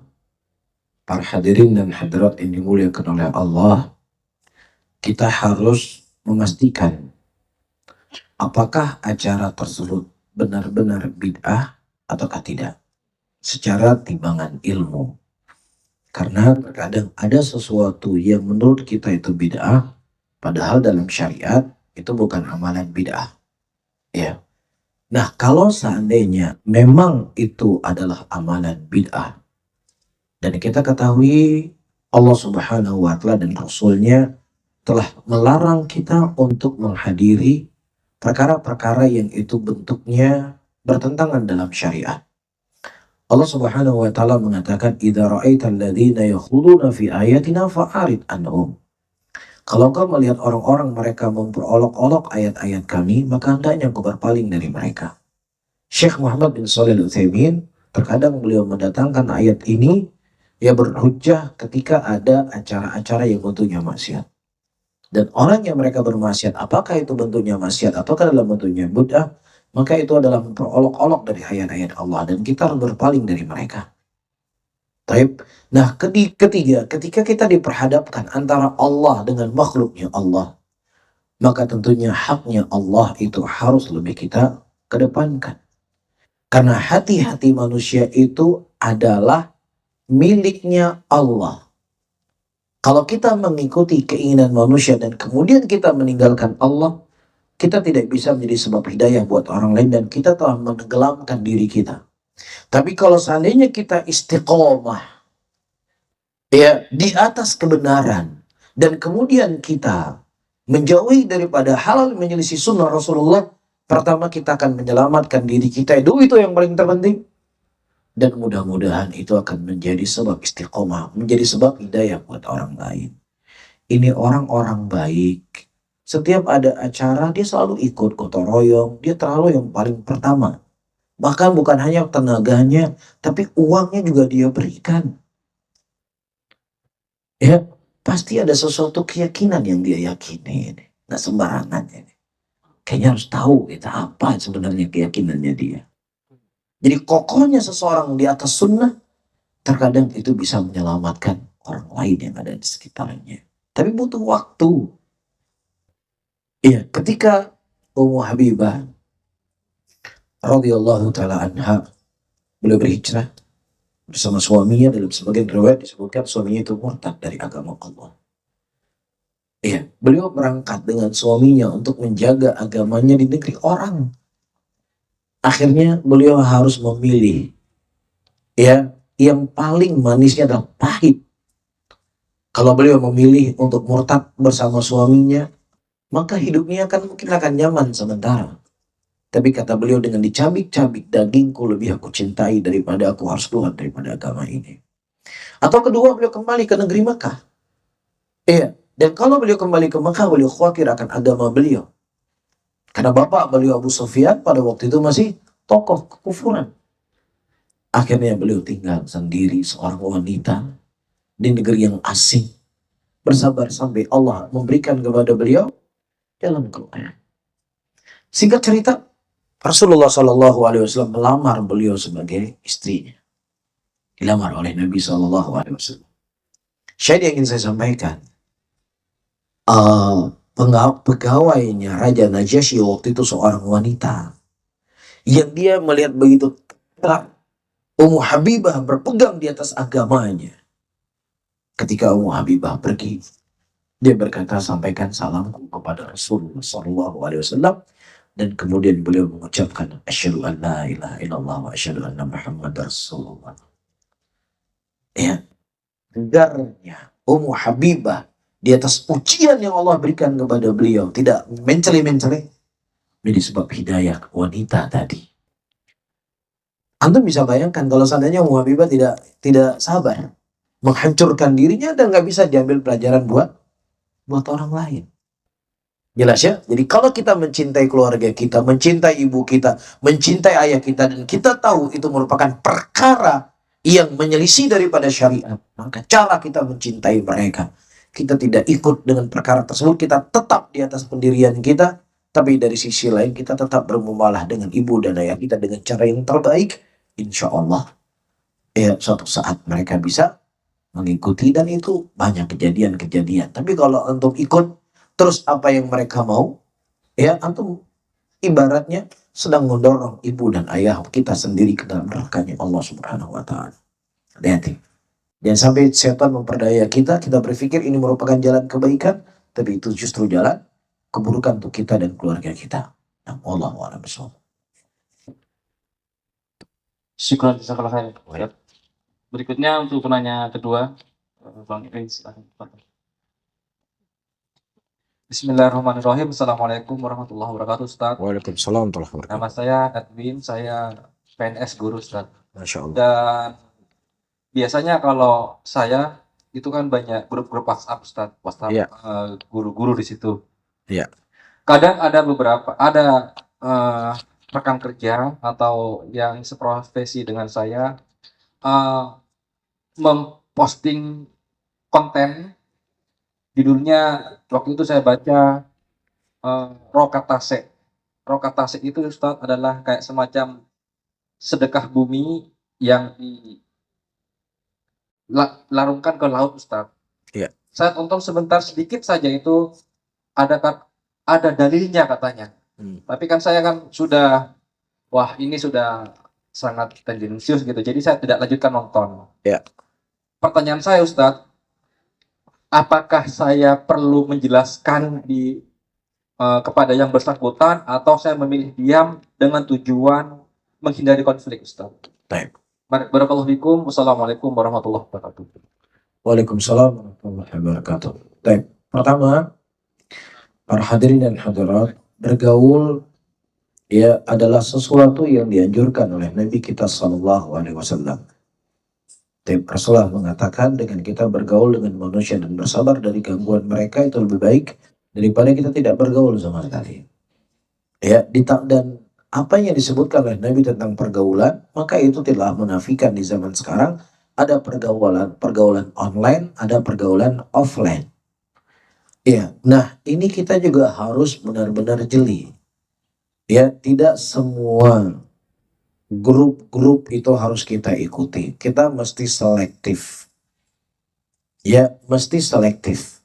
para hadirin dan hadirat yang dimuliakan oleh Allah, kita harus memastikan apakah acara tersebut benar-benar bid'ah ataukah tidak secara timbangan ilmu. Karena terkadang ada sesuatu yang menurut kita itu bid'ah, padahal dalam syariat itu bukan amalan bid'ah. Ya. Nah, kalau seandainya memang itu adalah amalan bid'ah, dan kita ketahui Allah Subhanahu wa Ta'ala dan Rasulnya telah melarang kita untuk menghadiri perkara-perkara yang itu bentuknya bertentangan dalam syariat. Allah Subhanahu wa Ta'ala mengatakan, "Idza ra'aital ladzina yakhuduna fi ayatina fa'arid anhum." Kalau kau melihat orang-orang mereka memperolok-olok ayat-ayat kami, maka hendaknya kau berpaling dari mereka. Syekh Muhammad bin Shalih Al-Utsaimin, terkadang beliau mendatangkan ayat ini ya berhujjah ketika ada acara-acara yang bentuknya maksiat. Dan orang yang mereka bermaksiat, apakah itu bentuknya maksiat ataukah dalam bentuknya bid'ah, maka itu adalah memperolok-olok dari ayat-ayat Allah, dan kita harus berpaling dari mereka. Taib. Nah, ketiga, ketika kita diperhadapkan antara Allah dengan makhluknya Allah, maka tentunya haknya Allah itu harus lebih kita kedepankan. Karena hati-hati manusia itu adalah miliknya Allah. Kalau kita mengikuti keinginan manusia dan kemudian kita meninggalkan Allah, kita tidak bisa menjadi sebab hidayah buat orang lain, dan kita telah menenggelamkan diri kita. Tapi kalau seandainya kita istiqomah ya di atas kebenaran, dan kemudian kita menjauhi daripada hal yang menyelisih sunnah Rasulullah, pertama kita akan menyelamatkan diri kita, itu yang paling terpenting. Dan mudah-mudahan itu akan menjadi sebab istiqomah, menjadi sebab hidayah buat orang lain. Ini orang-orang baik, Setiap ada acara dia selalu ikut gotong royong, dia terlalu yang paling pertama. Bahkan bukan hanya tenaganya, tapi uangnya juga dia berikan. Ya, pasti ada sesuatu keyakinan yang dia yakini ini. Nggak sembarangan ini. Kayaknya harus tahu kita apa sebenarnya keyakinannya dia. Jadi kokohnya seseorang di atas sunnah, terkadang itu bisa menyelamatkan orang lain yang ada di sekitarnya. Tapi butuh waktu. Iya, ketika Ummu Habibah radhiyallahu taala anha beliau berhijrah bersama suaminya, dalam sebagian riwayat disebutkan suaminya itu murtad dari agama Allah. Iya, beliau berangkat dengan suaminya untuk menjaga agamanya di negeri orang. Akhirnya beliau harus memilih, ya, yang paling manisnya adalah pahit. Kalau beliau memilih untuk murtad bersama suaminya, maka hidupnya mungkin akan nyaman sementara. Tapi kata beliau, dengan dicabik-cabik dagingku lebih aku cintai daripada aku harus keluar daripada agama ini. Atau kedua, beliau kembali ke negeri Mekah. Iya, dan kalau beliau kembali ke Mekah, beliau khawatir akan agama beliau. Karena bapak beliau Abu Sufyan pada waktu itu masih tokoh kekufuran. Akhirnya beliau tinggal sendiri, seorang wanita di negeri yang asing. Bersabar sampai Allah memberikan kepada beliau jalan keluar. Singkat cerita, Rasulullah Shallallahu Alaihi Wasallam melamar beliau sebagai istrinya. Dilamar oleh Nabi Shallallahu Alaihi Wasallam. Syahid yang ingin saya sampaikan, pegawainya Raja Najasyi waktu itu seorang wanita yang dia melihat begitu terang Ummu Habibah berpegang di atas agamanya. Ketika Ummu Habibah pergi, dia berkata, sampaikan salamku kepada Rasulullah Shallallahu Alaihi Wasallam. Dan kemudian beliau mengucapkan, asyhadu an la ilaha illallah wa asyhadu anna Muhammadar Rasulullah. Ya, tegarnya Ummu Habibah di atas ujian yang Allah berikan kepada beliau, tidak mencela-mencela, ini sebab hidayah wanita tadi. Antum bisa bayangkan kalau seandainya Ummu Habibah tidak sabar, menghancurkan dirinya dan nggak bisa diambil pelajaran buat orang lain. Jelas ya? Jadi kalau kita mencintai keluarga kita, mencintai ibu kita, mencintai ayah kita, dan kita tahu itu merupakan perkara yang menyelisih daripada syariat, maka cara kita mencintai mereka, kita tidak ikut dengan perkara tersebut, kita tetap di atas pendirian kita, tapi dari sisi lain kita tetap bermuamalah dengan ibu dan ayah kita dengan cara yang terbaik. Insya Allah, ya suatu saat mereka bisa mengikuti, dan itu banyak kejadian-kejadian. Tapi kalau untuk ikut terus apa yang mereka mau, ya antum ibaratnya sedang mendorong ibu dan ayah kita sendiri ke dalam neraka-Nya Allah Subhanahu wa taala. Hati-hati. Jangan sampai setan memperdaya kita berpikir ini merupakan jalan kebaikan, tapi itu justru jalan keburukan untuk kita dan keluarga kita. Nah, wallahu a'lam bishawab. Syukran jazakallahu khairan. Berikutnya untuk penanya kedua, Bang Irin, silakan. Bismillahirrahmanirrahim. Assalamualaikum warahmatullahi wabarakatuh, Ustaz. Waalaikumsalam warahmatullahi wabarakatuh. Nama saya Edwin, saya PNS guru, Ustaz. Masya Allah. Dan biasanya kalau saya itu kan banyak grup-grup WhatsApp, Ustaz. WhatsApp, Iya. Guru-guru di situ. Iya. Kadang ada rekan kerja atau yang seprofesi dengan saya memposting konten. Judulnya waktu itu saya baca Rokatase. Rokatase itu, Ustaz, adalah kayak semacam sedekah bumi yang dilarungkan ke laut, Ustaz. Iya. Saya tonton sebentar sedikit saja, itu ada dalilnya katanya. Tapi kan saya kan sudah, wah ini sudah sangat tendensius gitu. Jadi saya tidak lanjutkan nonton. Iya. Pertanyaan saya, Ustaz, apakah saya perlu menjelaskan kepada yang bersangkutan, atau saya memilih diam dengan tujuan menghindari konflik, Ustaz? Baik. Barakallahu fikum. Wassalamualaikum warahmatullahi wabarakatuh. Waalaikumsalam warahmatullahi wabarakatuh. Baik. Pertama, para hadirin dan hadirat, bergaul ya adalah sesuatu yang dianjurkan oleh Nabi kita Sallallahu Alaihi Wasallam. Rasulullah mengatakan dengan kita bergaul dengan manusia dan bersabar dari gangguan mereka itu lebih baik daripada kita tidak bergaul sama sekali. Ya, dan apa yang disebutkan oleh Nabi tentang pergaulan, maka itu telah menafikan di zaman sekarang ada pergaulan online, ada pergaulan offline. Ya, nah ini kita juga harus benar-benar jeli. Ya, tidak semua grup-grup itu harus kita ikuti. Kita mesti selektif. Ya, mesti selektif.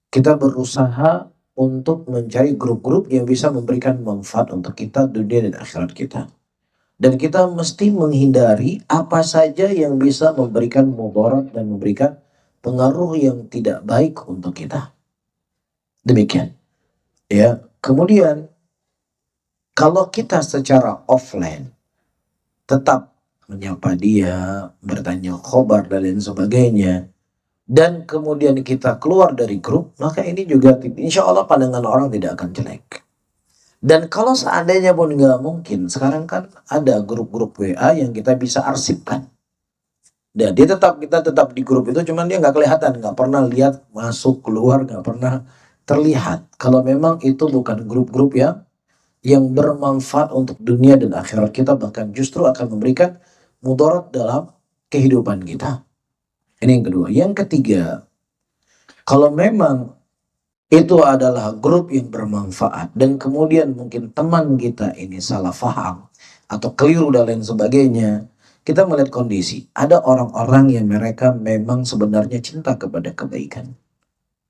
Kita berusaha untuk mencari grup-grup yang bisa memberikan manfaat untuk kita dunia dan akhirat kita. Dan kita mesti menghindari apa saja yang bisa memberikan mudarat dan memberikan pengaruh yang tidak baik untuk kita. Demikian. Ya, kemudian kalau kita secara offline tetap menyapa dia, bertanya khobar dan lain sebagainya, dan kemudian kita keluar dari grup, maka ini juga insya Allah pandangan orang tidak akan jelek. Dan kalau seandainya pun nggak mungkin, sekarang kan ada grup-grup WA yang kita bisa arsipkan. Dan kita tetap di grup itu, cuman dia nggak kelihatan, nggak pernah lihat masuk keluar, nggak pernah terlihat. Kalau memang itu bukan grup-grup yang bermanfaat untuk dunia dan akhirat kita, bahkan justru akan memberikan mudarat dalam kehidupan kita. Ini yang kedua. Yang ketiga, kalau memang itu adalah grup yang bermanfaat dan kemudian mungkin teman kita ini salah faham atau keliru dan lain sebagainya, kita melihat kondisi. Ada orang-orang yang mereka memang sebenarnya cinta kepada kebaikan.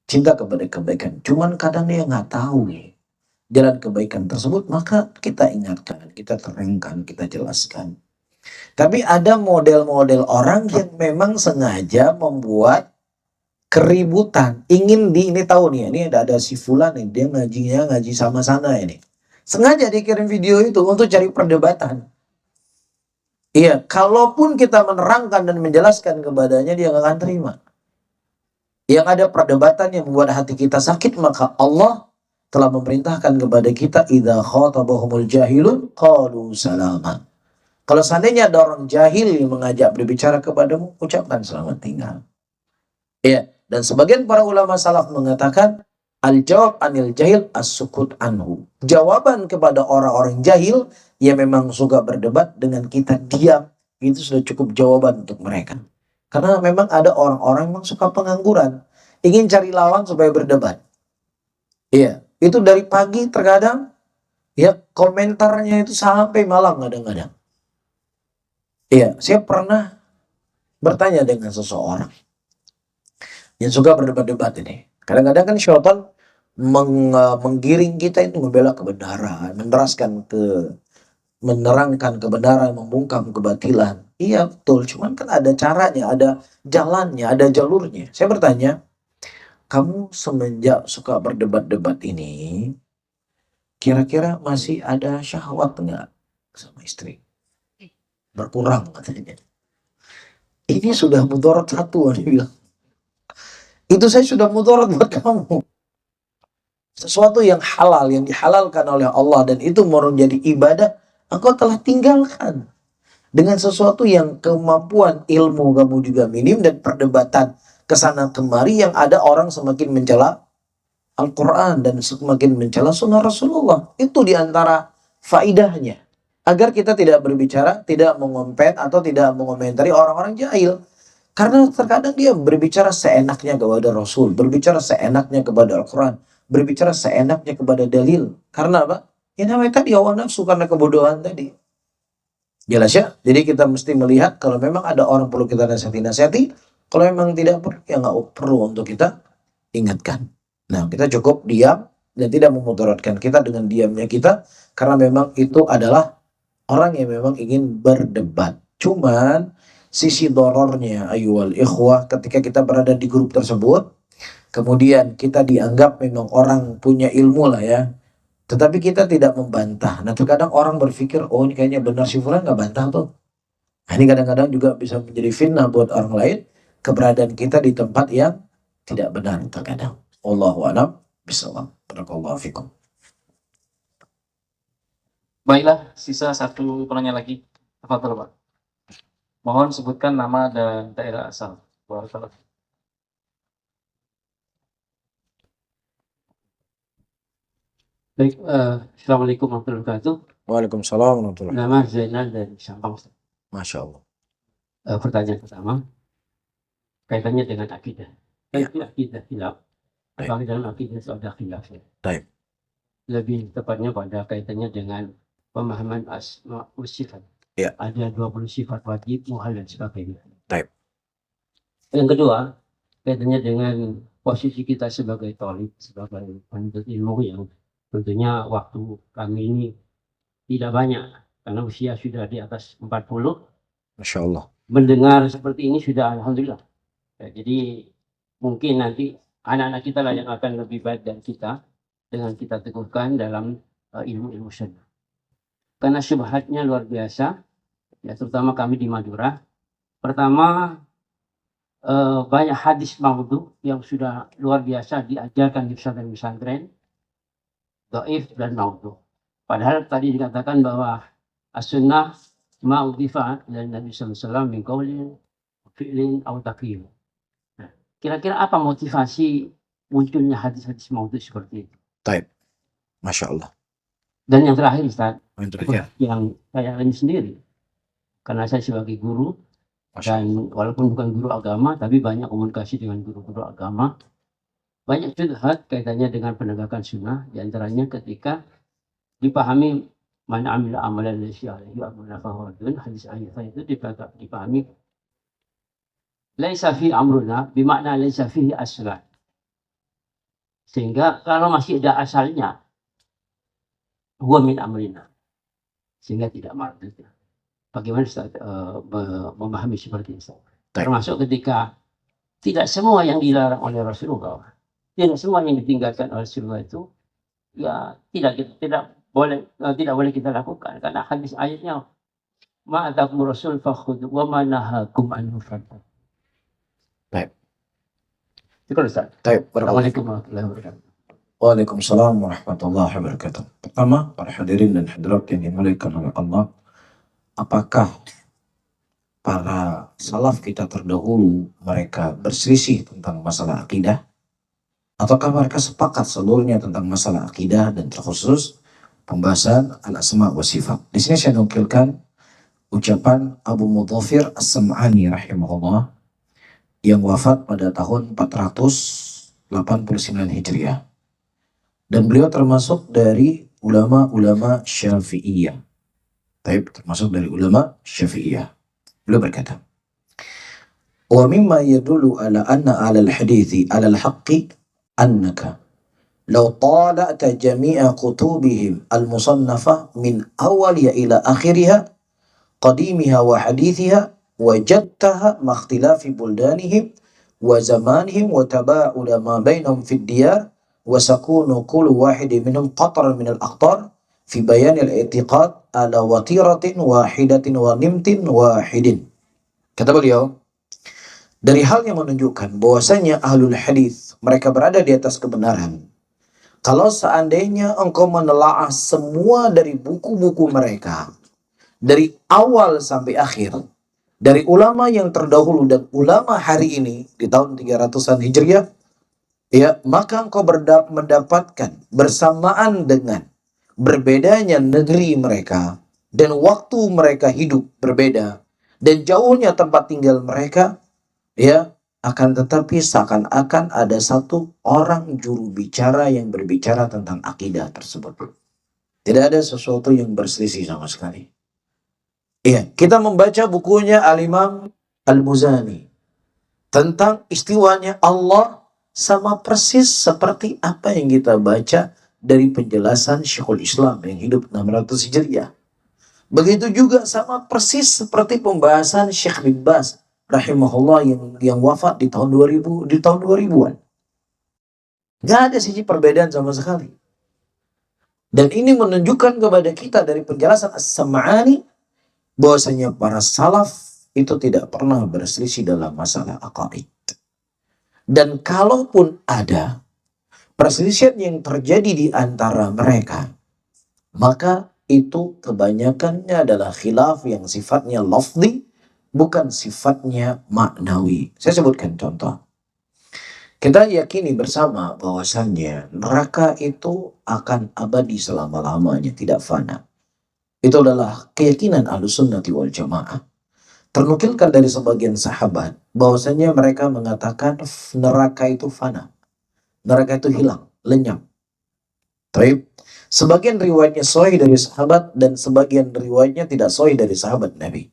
Cinta kepada kebaikan. Cuman kadang dia nggak tahu jalan kebaikan tersebut, maka kita ingatkan, kita terangkan, kita jelaskan. Tapi ada model-model orang yang memang sengaja membuat keributan, ingin ini tahu nih, ini ada si fulan nih, dia ngaji sama sana ini. Sengaja dikirim video itu untuk cari perdebatan. Iya, kalaupun kita menerangkan dan menjelaskan kepadanya, dia nggak akan terima. Yang ada perdebatan yang membuat hati kita sakit, maka Allah telah memerintahkan kepada kita, idza khatabahumul jahilun qalu salama. Kalau seandainya ada orang jahil yang mengajak berbicara kepadamu, ucapkan selamat tinggal. Ya, dan sebagian para ulama salaf mengatakan al-jawab anil jahil as-sukut anhu. Jawaban kepada orang-orang jahil yang memang suka berdebat dengan kita diam, itu sudah cukup jawaban untuk mereka. Karena memang ada orang-orang yang suka pengangguran, ingin cari lawan supaya berdebat. Iya, itu dari pagi terkadang ya komentarnya itu sampai malam kadang-kadang. Iya, saya pernah bertanya dengan seseorang yang suka berdebat-debat ini. Kadang-kadang kan syaitan menggiring kita itu membela kebenaran, menerangkan kebenaran, membungkam kebatilan. Iya betul, cuman kan ada caranya, ada jalannya, ada jalurnya. Saya bertanya, kamu semenjak suka berdebat-debat ini, kira-kira masih ada syahwat nggak sama istri? Berkurang katanya. Ini sudah mudarat satu, dia bilang. Itu saya sudah mudarat buat kamu. Sesuatu yang halal, yang dihalalkan oleh Allah dan itu mau jadi ibadah, engkau telah tinggalkan. Dengan sesuatu yang kemampuan ilmu kamu juga minim dan perdebatan kesana kemari yang ada orang semakin mencela Al-Quran dan semakin mencela sunnah Rasulullah. Itu diantara faidahnya. Agar kita tidak berbicara, tidak mengompet atau tidak mengomentari orang-orang jahil. Karena terkadang dia berbicara seenaknya kepada Rasul, berbicara seenaknya kepada Al-Quran, berbicara seenaknya kepada dalil. Karena apa? Ya namanya tadi hawa nafsu, karena kebodohan tadi. Jelas ya? Jadi kita mesti melihat kalau memang ada orang perlu kita nasihati. Kalau memang tidak perlu, ya nggak perlu untuk kita ingatkan. Nah, kita cukup diam dan tidak memudaratkan kita dengan diamnya kita. Karena memang itu adalah orang yang memang ingin berdebat. Cuman sisi dorornya ayyuhal ikhwah, ketika kita berada di grup tersebut, kemudian kita dianggap memang orang punya ilmu lah ya, tetapi kita tidak membantah. Nah terkadang orang berpikir, oh ini kayaknya benar si fulan nggak bantah tuh. Nah, ini kadang-kadang juga bisa menjadi fitnah buat orang lain, keberadaan kita di tempat yang tidak benar terkadang. Allahu a'lam bishawab. Barakallahu fikum. Baiklah, sisa satu pertanyaan lagi. Tafadhol, Pak. Mohon sebutkan nama dan daerah asal. Barakallahu. Baik, Assalamualaikum warahmatullahi wabarakatuh. Waalaikumsalam warahmatullahi Nama Zainal dari Sampang, Ustaz. Masya Allah. Pertanyaan pertama, kaitannya dengan akidah. Iya. Itu akidah khilaf. Baik. Apakah dalam akidah itu ada khilaf? Baik. Lebih tepatnya pada kaitannya dengan pemahaman asma wa sifat. Iya. Ada 20 sifat wajib, muhal dan sebagainya. Baik. Yang kedua, kaitannya dengan posisi kita sebagai thalib, sebagai penuntut ilmu yang tentunya waktu kami ini tidak banyak karena usia sudah di atas 40. Masya Allah. Mendengar seperti ini sudah alhamdulillah. Ya, jadi mungkin nanti anak-anak kita lah yang akan lebih baik dari kita dengan kita teguhkan dalam ilmu-ilmu sunnah. Karena syubhatnya luar biasa, ya terutama kami di Madura. Pertama, banyak hadis maudhu yang sudah luar biasa diajarkan di pesantren-pesantren, dhaif dan maudhu. Padahal tadi dikatakan bahwa as-sunnah ma'udhifa dan Nabi SAW min qawlin fi'lin aw taqiyyin. Nah, kira-kira apa motivasi munculnya hadis-hadis maudhu seperti itu? Taib. Masya Allah. Dan yang terakhir Ustaz, Yang terakhir. yang saya alami sendiri, karena saya sebagai guru dan walaupun bukan guru agama tapi banyak komunikasi dengan guru-guru agama, banyak syubhat kaitannya dengan penegakan sunnah, diantaranya ketika dipahami man amila amalan laysa alaihi amruna fahuwa raddun, hadis ayat itu dipahami laisa fi amruna bermakna laisa fihi aslan, sehingga kalau masih ada asalnya huwa min amrina, sehingga tidak mardud. Bagaimana Ustaz memahami seperti itu? Termasuk ketika tidak semua yang dilarang oleh Rasulullah, tidak semua yang ditinggalkan oleh Rasulullah itu ya tidak boleh kita lakukan, karena hadis ayatnya ma'atakum rasul fakhudhu wa ma nahakum anhu fantahu. Baik. Itu Ustaz. Baik. Assalamualaikum warahmatullahi wabarakatuh. Waalaikumsalam warahmatullahi wabarakatuh. Pertama, para hadirin dan hadirat yang dimuliakan oleh Allah, apakah para salaf kita terdahulu mereka berselisih tentang masalah akidah? Ataukah mereka sepakat seluruhnya tentang masalah akidah dan terkhusus pembahasan al-asma wa sifat? Di sini saya nukilkan ucapan Abu Mudhafir As-Sam'ani rahimahullah yang wafat pada tahun 489 Hijriah. Dan beliau termasuk dari ulama-ulama Syafi'iyah. Termasuk dari ulama Syafi'iyah. Beliau berkata, "Wa mimma yadullu ala anna ala al-hadithi ala al-haqqi annaka law tala'ta jami'a kutubihim al-musannafah min awaliha ila akhiriha qadimiha wa hadithiha wajadtaha ma ikhtilafi buldanihim wa zamanihim wa taba'uda ma bainahum fid diyar wa sakunu kullu wahidin minhum qatran min al-aqtar fi bayan al-i'tiqad ala watiratin wahidatin wa nimtin wahidin." Kata beliau, dari hal yang menunjukkan bahwasanya ahlul hadis mereka berada di atas kebenaran. Kalau seandainya engkau menelaah semua dari buku-buku mereka, dari awal sampai akhir, dari ulama yang terdahulu dan ulama hari ini di tahun 300-an Hijriah, ya, maka engkau mendapatkan bersamaan dengan berbedanya negeri mereka dan waktu mereka hidup berbeda dan jauhnya tempat tinggal mereka, ya, akan tetapi seakan-akan ada satu orang juru bicara yang berbicara tentang akidah tersebut. Tidak ada sesuatu yang berselisih sama sekali. Iya, kita membaca bukunya Al-Imam Al-Muzani tentang istiwanya Allah sama persis seperti apa yang kita baca dari penjelasan Syekhul Islam yang hidup 600 Hijriah. Begitu juga sama persis seperti pembahasan Syekh bin Baz rahimahullah yang wafat di tahun 2000-an. Gak ada sisi perbedaan sama sekali. Dan ini menunjukkan kepada kita dari penjelasan As-Sam'ani bahwasanya para salaf itu tidak pernah berselisih dalam masalah aqaid. Dan kalaupun ada perselisihan yang terjadi di antara mereka, maka itu kebanyakannya adalah khilaf yang sifatnya lafzi, bukan sifatnya maknawi. Saya sebutkan contoh. Kita yakini bersama bahwasannya neraka itu akan abadi selama-lamanya, tidak fana. Itu adalah keyakinan Ahlussunnati wal Jamaah. Ternukilkan dari sebagian sahabat bahwasanya mereka mengatakan neraka itu fana. Neraka itu hilang, lenyap. Taib. Sebagian riwayatnya sahih dari sahabat dan sebagian riwayatnya tidak sahih dari sahabat Nabi.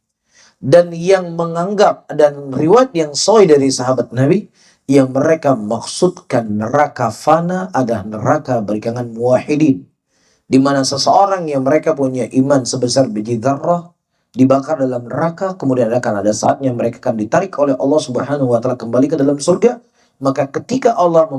Dan yang menganggap dan riwayat yang sahih dari sahabat Nabi yang mereka maksudkan neraka fana adalah neraka bagi kalangan muwahhidin, di mana seseorang yang mereka punya iman sebesar biji dzarrah dibakar dalam neraka, kemudian akan ada saatnya mereka akan ditarik oleh Allah Subhanahu wa taala kembali ke dalam surga. Maka ketika Allah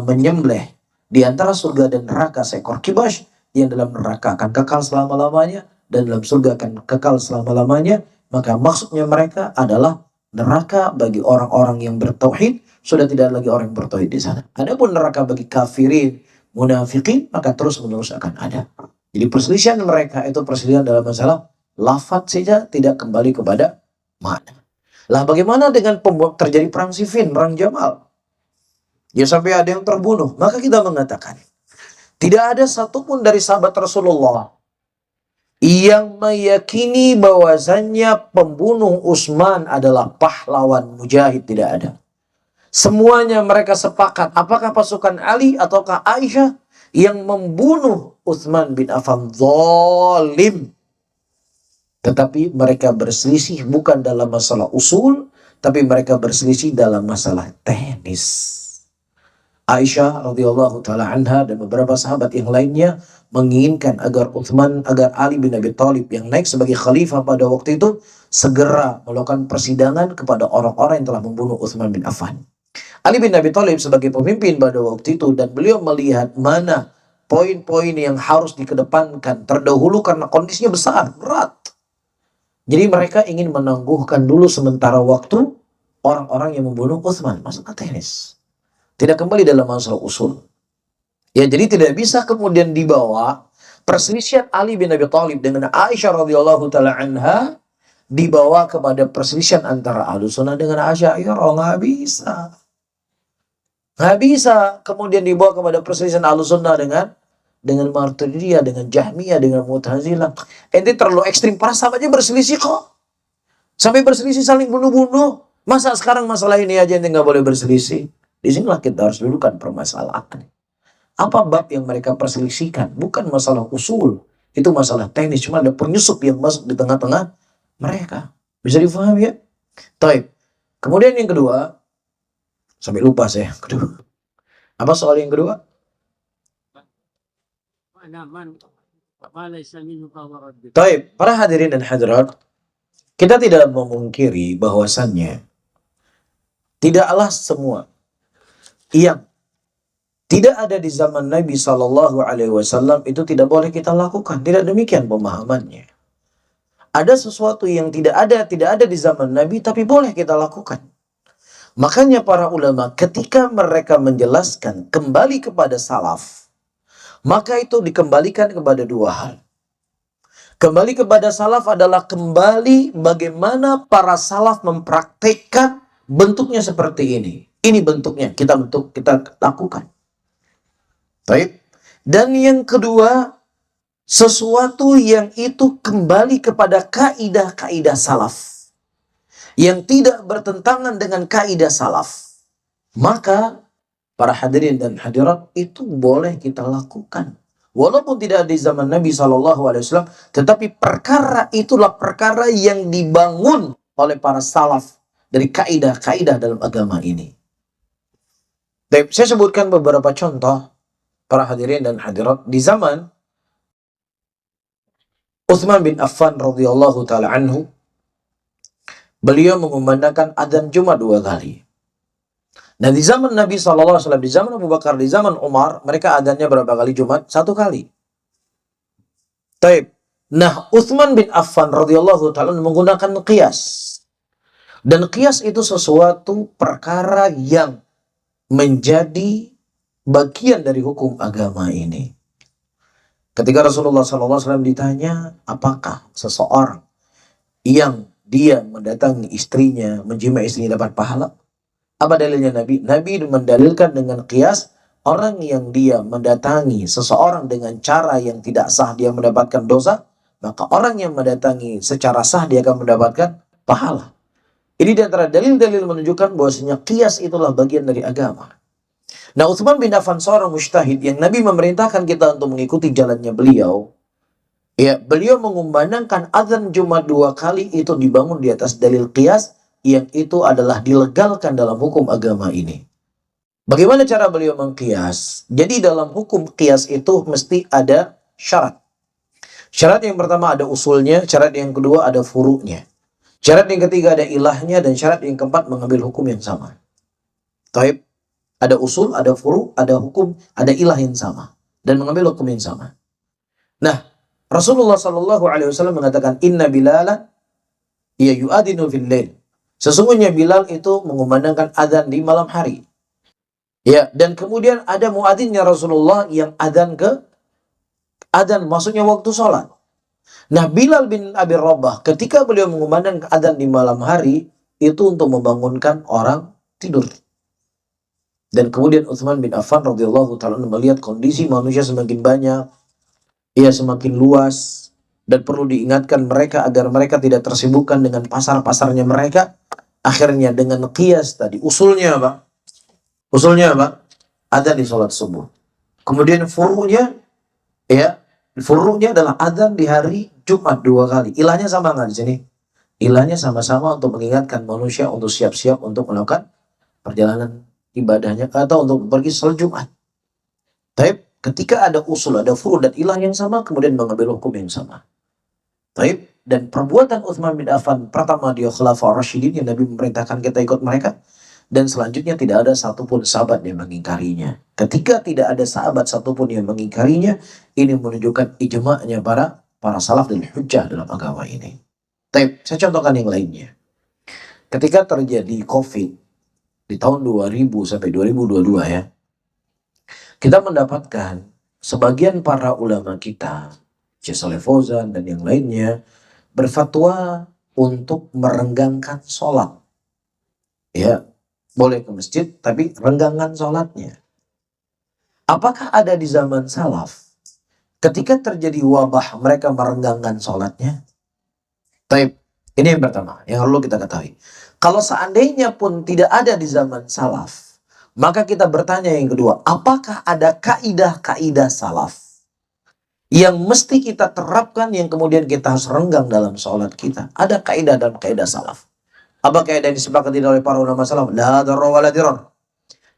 menyembelih di antara surga dan neraka seekor kibas, yang dalam neraka akan kekal selama-lamanya dan dalam surga akan kekal selama-lamanya, maka maksudnya mereka adalah neraka bagi orang-orang yang bertauhid, sudah tidak lagi orang yang bertauhid di sana. Adapun neraka bagi kafirin, munafikin, maka terus-menerus akan ada. Jadi perselisihan mereka itu perselisihan dalam masalah lafaz saja, tidak kembali kepada makna. Lah bagaimana dengan terjadi perang Siffin, perang Jamal? Ya sampai ada yang terbunuh. Maka kita mengatakan, tidak ada satupun dari sahabat Rasulullah yang meyakini bahwasannya pembunuh Utsman adalah pahlawan mujahid, tidak ada. Semuanya mereka sepakat, apakah pasukan Ali ataukah Aisyah yang membunuh Utsman bin Affan zalim. Tetapi mereka berselisih bukan dalam masalah usul, tapi mereka berselisih dalam masalah teknis. Aisyah radhiyallahu taala anha dan beberapa sahabat yang lainnya menginginkan agar Ali bin Abi Thalib yang naik sebagai khalifah pada waktu itu segera melakukan persidangan kepada orang-orang yang telah membunuh Utsman bin Affan. Ali bin Abi Thalib sebagai pemimpin pada waktu itu, dan beliau melihat mana poin-poin yang harus dikedepankan terdahulu karena kondisinya besar, berat. Jadi mereka ingin menangguhkan dulu sementara waktu orang-orang yang membunuh Utsman, masalah teknis. Tidak kembali dalam masalah usul. Ya, jadi tidak bisa kemudian dibawa perselisihan Ali bin Abi Thalib dengan Aisyah radhiyallahu taala anha dibawa kepada perselisihan antara Ahlussunnah dengan Asy'ariyah. Oh, nggak bisa. Nggak bisa kemudian dibawa kepada perselisihan Ahlussunnah dengan Maturidiyah, dengan Jahmiyah, dengan Mu'tazilah. Ente terlalu ekstrim, para sahabatnya berselisih kok. Sampai berselisih saling bunuh-bunuh. Masa sekarang masalah ini aja ente nggak boleh berselisih? Disinilah kita harus dudukan permasalahan. Apa bab yang mereka perselisihkan? Bukan masalah usul. Itu masalah teknis. Cuma ada penyusup yang masuk di tengah-tengah mereka. Bisa difahami ya? Taib. Kemudian yang kedua, sampai lupa saya. Kedua. Apa soal yang kedua? Taib. Para hadirin dan hadirat, kita tidak memungkiri bahwasannya tidaklah semua yang tidak ada di zaman Nabi Shallallahu Alaihi Wasallam itu tidak boleh kita lakukan. Tidak demikian pemahamannya. Ada sesuatu yang tidak ada di zaman Nabi, tapi boleh kita lakukan. Makanya para ulama ketika mereka menjelaskan kembali kepada salaf, maka itu dikembalikan kepada dua hal. Kembali kepada salaf adalah kembali bagaimana para salaf mempraktekkan bentuknya seperti ini. Ini bentuknya, kita lakukan. Baik. Dan yang kedua, sesuatu yang itu kembali kepada kaidah-kaidah salaf, yang tidak bertentangan dengan kaidah salaf, maka para hadirin dan hadirat itu boleh kita lakukan. Walaupun tidak di zaman Nabi SAW, tetapi perkara itulah perkara yang dibangun oleh para salaf dari kaidah-kaidah dalam agama ini. Baik, saya sebutkan beberapa contoh para hadirin dan hadirat di zaman Utsman bin Affan radhiyallahu taala anhu. Beliau mengumandangkan adzan Jumat 2 kali. Nah, di zaman Nabi SAW, di zaman Abu Bakar, di zaman Umar, mereka adzannya berapa kali Jumat? 1 kali. Taib. Nah, Utsman bin Affan radhiyallahu taala menggunakan qiyas. Dan qiyas itu sesuatu perkara yang menjadi bagian dari hukum agama ini. Ketika Rasulullah SAW ditanya, apakah seseorang yang dia mendatangi istrinya, menjimai istrinya dapat pahala? Apa dalilnya Nabi? Nabi mendalilkan dengan qiyas, orang yang dia mendatangi seseorang dengan cara yang tidak sah dia mendapatkan dosa, maka orang yang mendatangi secara sah dia akan mendapatkan pahala. Ini di antara dalil-dalil menunjukkan bahwasanya qiyas itulah bagian dari agama. Nah, Utsman bin Affan seorang mujtahid yang Nabi memerintahkan kita untuk mengikuti jalannya beliau. Ya, beliau mengumandangkan azan Jumat 2 kali itu dibangun di atas dalil qiyas yang itu adalah dilegalkan dalam hukum agama ini. Bagaimana cara beliau mengqiyas? Jadi dalam hukum qiyas itu mesti ada syarat. Syarat yang pertama ada usulnya, syarat yang kedua ada furu'nya. Syarat yang ketiga ada ilahnya, dan syarat yang keempat mengambil hukum yang sama. Taib, ada usul, ada furu', ada hukum, ada ilah yang sama, dan mengambil hukum yang sama. Nah, Rasulullah Shallallahu Alaihi Wasallam mengatakan, Inna Bilalan ya yu'adinu fil lail. Sesungguhnya Bilal itu mengumandangkan adzan di malam hari. Ya, dan kemudian ada muadzinnya Rasulullah yang adzan maksudnya waktu sholat. Nah, Bilal bin Abi Rabah ketika beliau mengumandangkan adzan di malam hari itu untuk membangunkan orang tidur. Dan kemudian Utsman bin Affan radhiyallahu taala melihat kondisi manusia semakin banyak, ia semakin luas, dan perlu diingatkan mereka agar mereka tidak tersibukkan dengan pasar-pasarnya mereka. Akhirnya dengan qiyas tadi, usulnya apa? Usulnya apa? Adzan di sholat subuh. Kemudian furu'nya, ya, furu'nya adalah adzan di hari Jumat 2 kali. Ilahnya sama nggak di sini? Ilahnya sama-sama untuk mengingatkan manusia untuk siap-siap untuk melakukan perjalanan ibadahnya atau untuk pergi sholat Jumat. Taib, ketika ada usul, ada furu' dan ilah yang sama, kemudian mengambil hukum yang sama. Taib, dan perbuatan Utsman bin Affan pertama dia Khulafaur Rasyidin yang Nabi memerintahkan kita ikut mereka, dan selanjutnya tidak ada satupun sahabat yang mengingkarinya. Ketika tidak ada sahabat satupun yang mengingkarinya, ini menunjukkan ijma'nya para salaf dan hujjah dalam agama ini. Taib, saya contohkan yang lainnya. Ketika terjadi COVID di tahun 2000 sampai 2022 ya, kita mendapatkan sebagian para ulama kita, Syekh Shalih Fauzan dan yang lainnya, berfatwa untuk merenggangkan sholat. Ya, boleh ke masjid, tapi renggangan sholatnya. Apakah ada di zaman salaf? Ketika terjadi wabah, mereka merenggangkan sholatnya? Taib, ini yang pertama, yang perlu kita ketahui. Kalau seandainya pun tidak ada di zaman salaf, maka kita bertanya yang kedua, apakah ada kaidah-kaidah salaf yang mesti kita terapkan yang kemudian kita harus renggang dalam sholat kita? Ada kaidah dan kaidah salaf. Apa kaidah yang disepakati oleh para ulama salaf? La darra wa la dirar.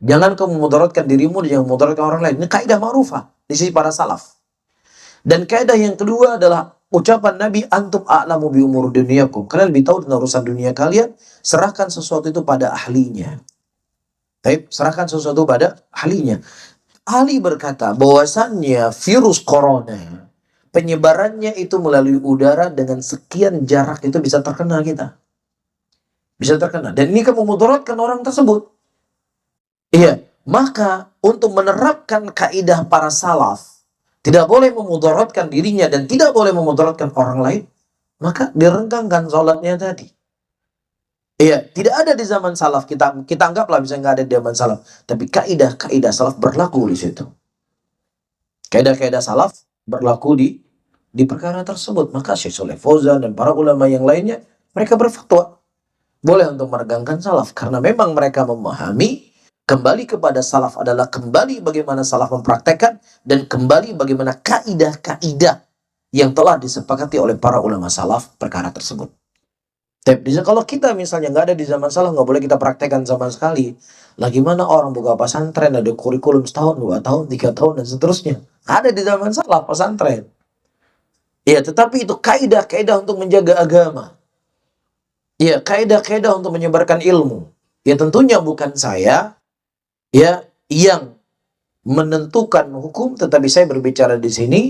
Jangan kamu mudaratkan dirimu dan jangan mudaratkan orang lain. Ini kaidah ma'rufah di sisi para salaf. Dan kaidah yang kedua adalah ucapan Nabi, antum a'lamu bi umur dunyakum. Kalian lebih tahu tentang urusan dunia kalian, serahkan sesuatu itu pada ahlinya. Baik, serahkan sesuatu pada ahlinya. Ahli berkata bahwasannya virus corona, penyebarannya itu melalui udara dengan sekian jarak itu bisa terkena kita. Bisa terkena. Dan ini kamu mudaratkan orang tersebut. Iya, maka untuk menerapkan kaidah para salaf, tidak boleh memudaratkan dirinya dan tidak boleh memudaratkan orang lain, maka direnggangkan sholatnya tadi. Iya, tidak ada di zaman salaf, kita anggaplah bisa nggak ada di zaman salaf, tapi kaidah-kaidah salaf berlaku di situ. Kaidah-kaidah salaf berlaku di perkara tersebut. Maka Syekh Shalih Fauzan dan para ulama yang lainnya, mereka berfatwa boleh untuk meregangkan salaf karena memang mereka memahami kembali kepada salaf adalah kembali bagaimana salaf mempraktekkan dan kembali bagaimana kaidah-kaidah yang telah disepakati oleh para ulama salaf perkara tersebut. Tapi kalau kita misalnya nggak ada di zaman salaf, nggak boleh kita praktekkan sama sekali. Lah gimana orang buka pesantren ada kurikulum setahun, 2 tahun, 3 tahun dan seterusnya? Ada di zaman salaf pesantren. Ya, tetapi itu kaidah-kaidah untuk menjaga agama. Ya, kaidah-kaidah untuk menyebarkan ilmu. Ya, tentunya bukan saya ya yang menentukan hukum, tetapi saya berbicara di sini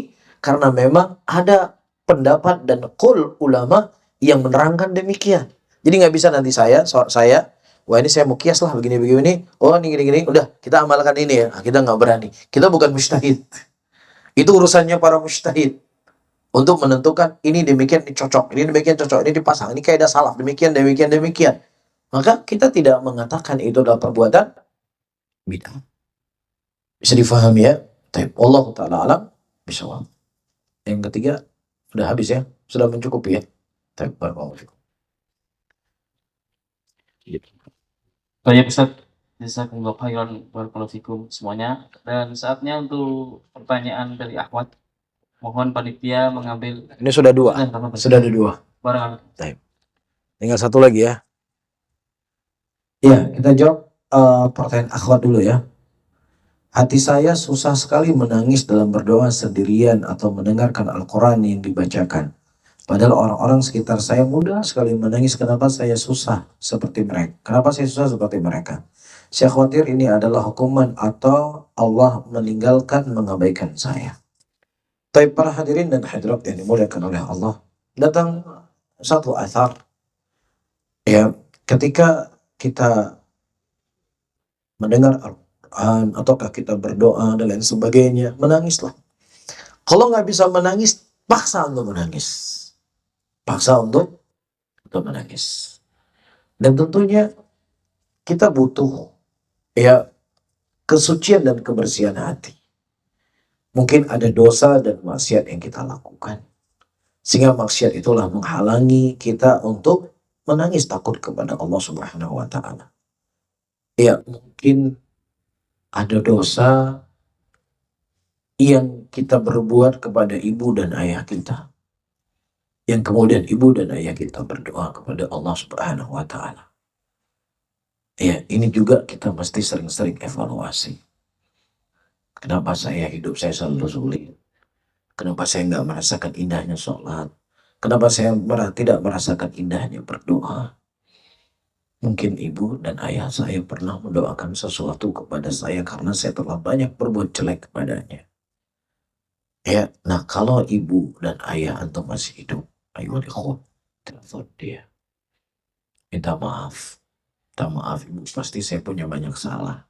karena memang ada pendapat dan qaul ulama yang menerangkan demikian. Jadi nggak bisa nanti saya, wah ini saya mau kias lah begini-begini, oh ini gini-gini, udah kita amalkan ini ya. Nah, kita nggak berani. Kita bukan mujtahid. Itu urusannya para mujtahid. Untuk menentukan ini demikian, ini cocok, ini demikian cocok, ini dipasang, ini kaidah salaf, demikian. Maka kita tidak mengatakan itu adalah perbuatan bid'ah. Bisa difahami ya? Taib. Allah Ta'ala alam bisawab. Yang ketiga, sudah habis ya? Sudah mencukupi ya? Taib. Barakallahu fikum. Baik Ustaz, jazakumullah khairan barakallahu fikum semuanya. Dan saatnya untuk pertanyaan dari akhwat. Mohon panitia mengambil. Ini sudah dua. Sudah ada dua. Barangan. Taib. Tinggal satu lagi ya. Ya, kita jawab pertanyaan akhwat dulu ya. Hati saya susah sekali menangis dalam berdoa sendirian atau mendengarkan Al-Quran yang dibacakan. Padahal orang-orang sekitar saya mudah sekali menangis. Kenapa saya susah seperti mereka? Kenapa saya susah seperti mereka? Saya khawatir ini adalah hukuman atau Allah meninggalkan mengabaikan saya. Tapi para hadirin dan hadirat yang dimuliakan oleh Allah, datang satu athar ya, ketika kita mendengar Al-Quran ataukah kita berdoa dan lain sebagainya, menangislah. Kalau nggak bisa menangis, paksa untuk menangis. Paksa untuk menangis. Dan tentunya kita butuh ya kesucian dan kebersihan hati. Mungkin ada dosa dan maksiat yang kita lakukan. Sehingga maksiat itulah menghalangi kita untuk menangis takut kepada Allah Subhanahu wa Ta'ala. Ya, mungkin ada dosa yang kita berbuat kepada ibu dan ayah kita. Yang kemudian ibu dan ayah kita berdoa kepada Allah Subhanahu wa Ta'ala. Ya, ini juga kita mesti sering-sering evaluasi. Kenapa hidup saya selalu sulit? Kenapa saya nggak merasakan indahnya sholat? Kenapa saya tidak merasakan indahnya berdoa? Mungkin ibu dan ayah saya pernah mendoakan sesuatu kepada saya karena saya telah banyak berbuat jelek kepadanya. Ya, nah kalau ibu dan ayah antum masih hidup, ayo telepon dia. Minta maaf. Minta maaf ibu, pasti saya punya banyak salah.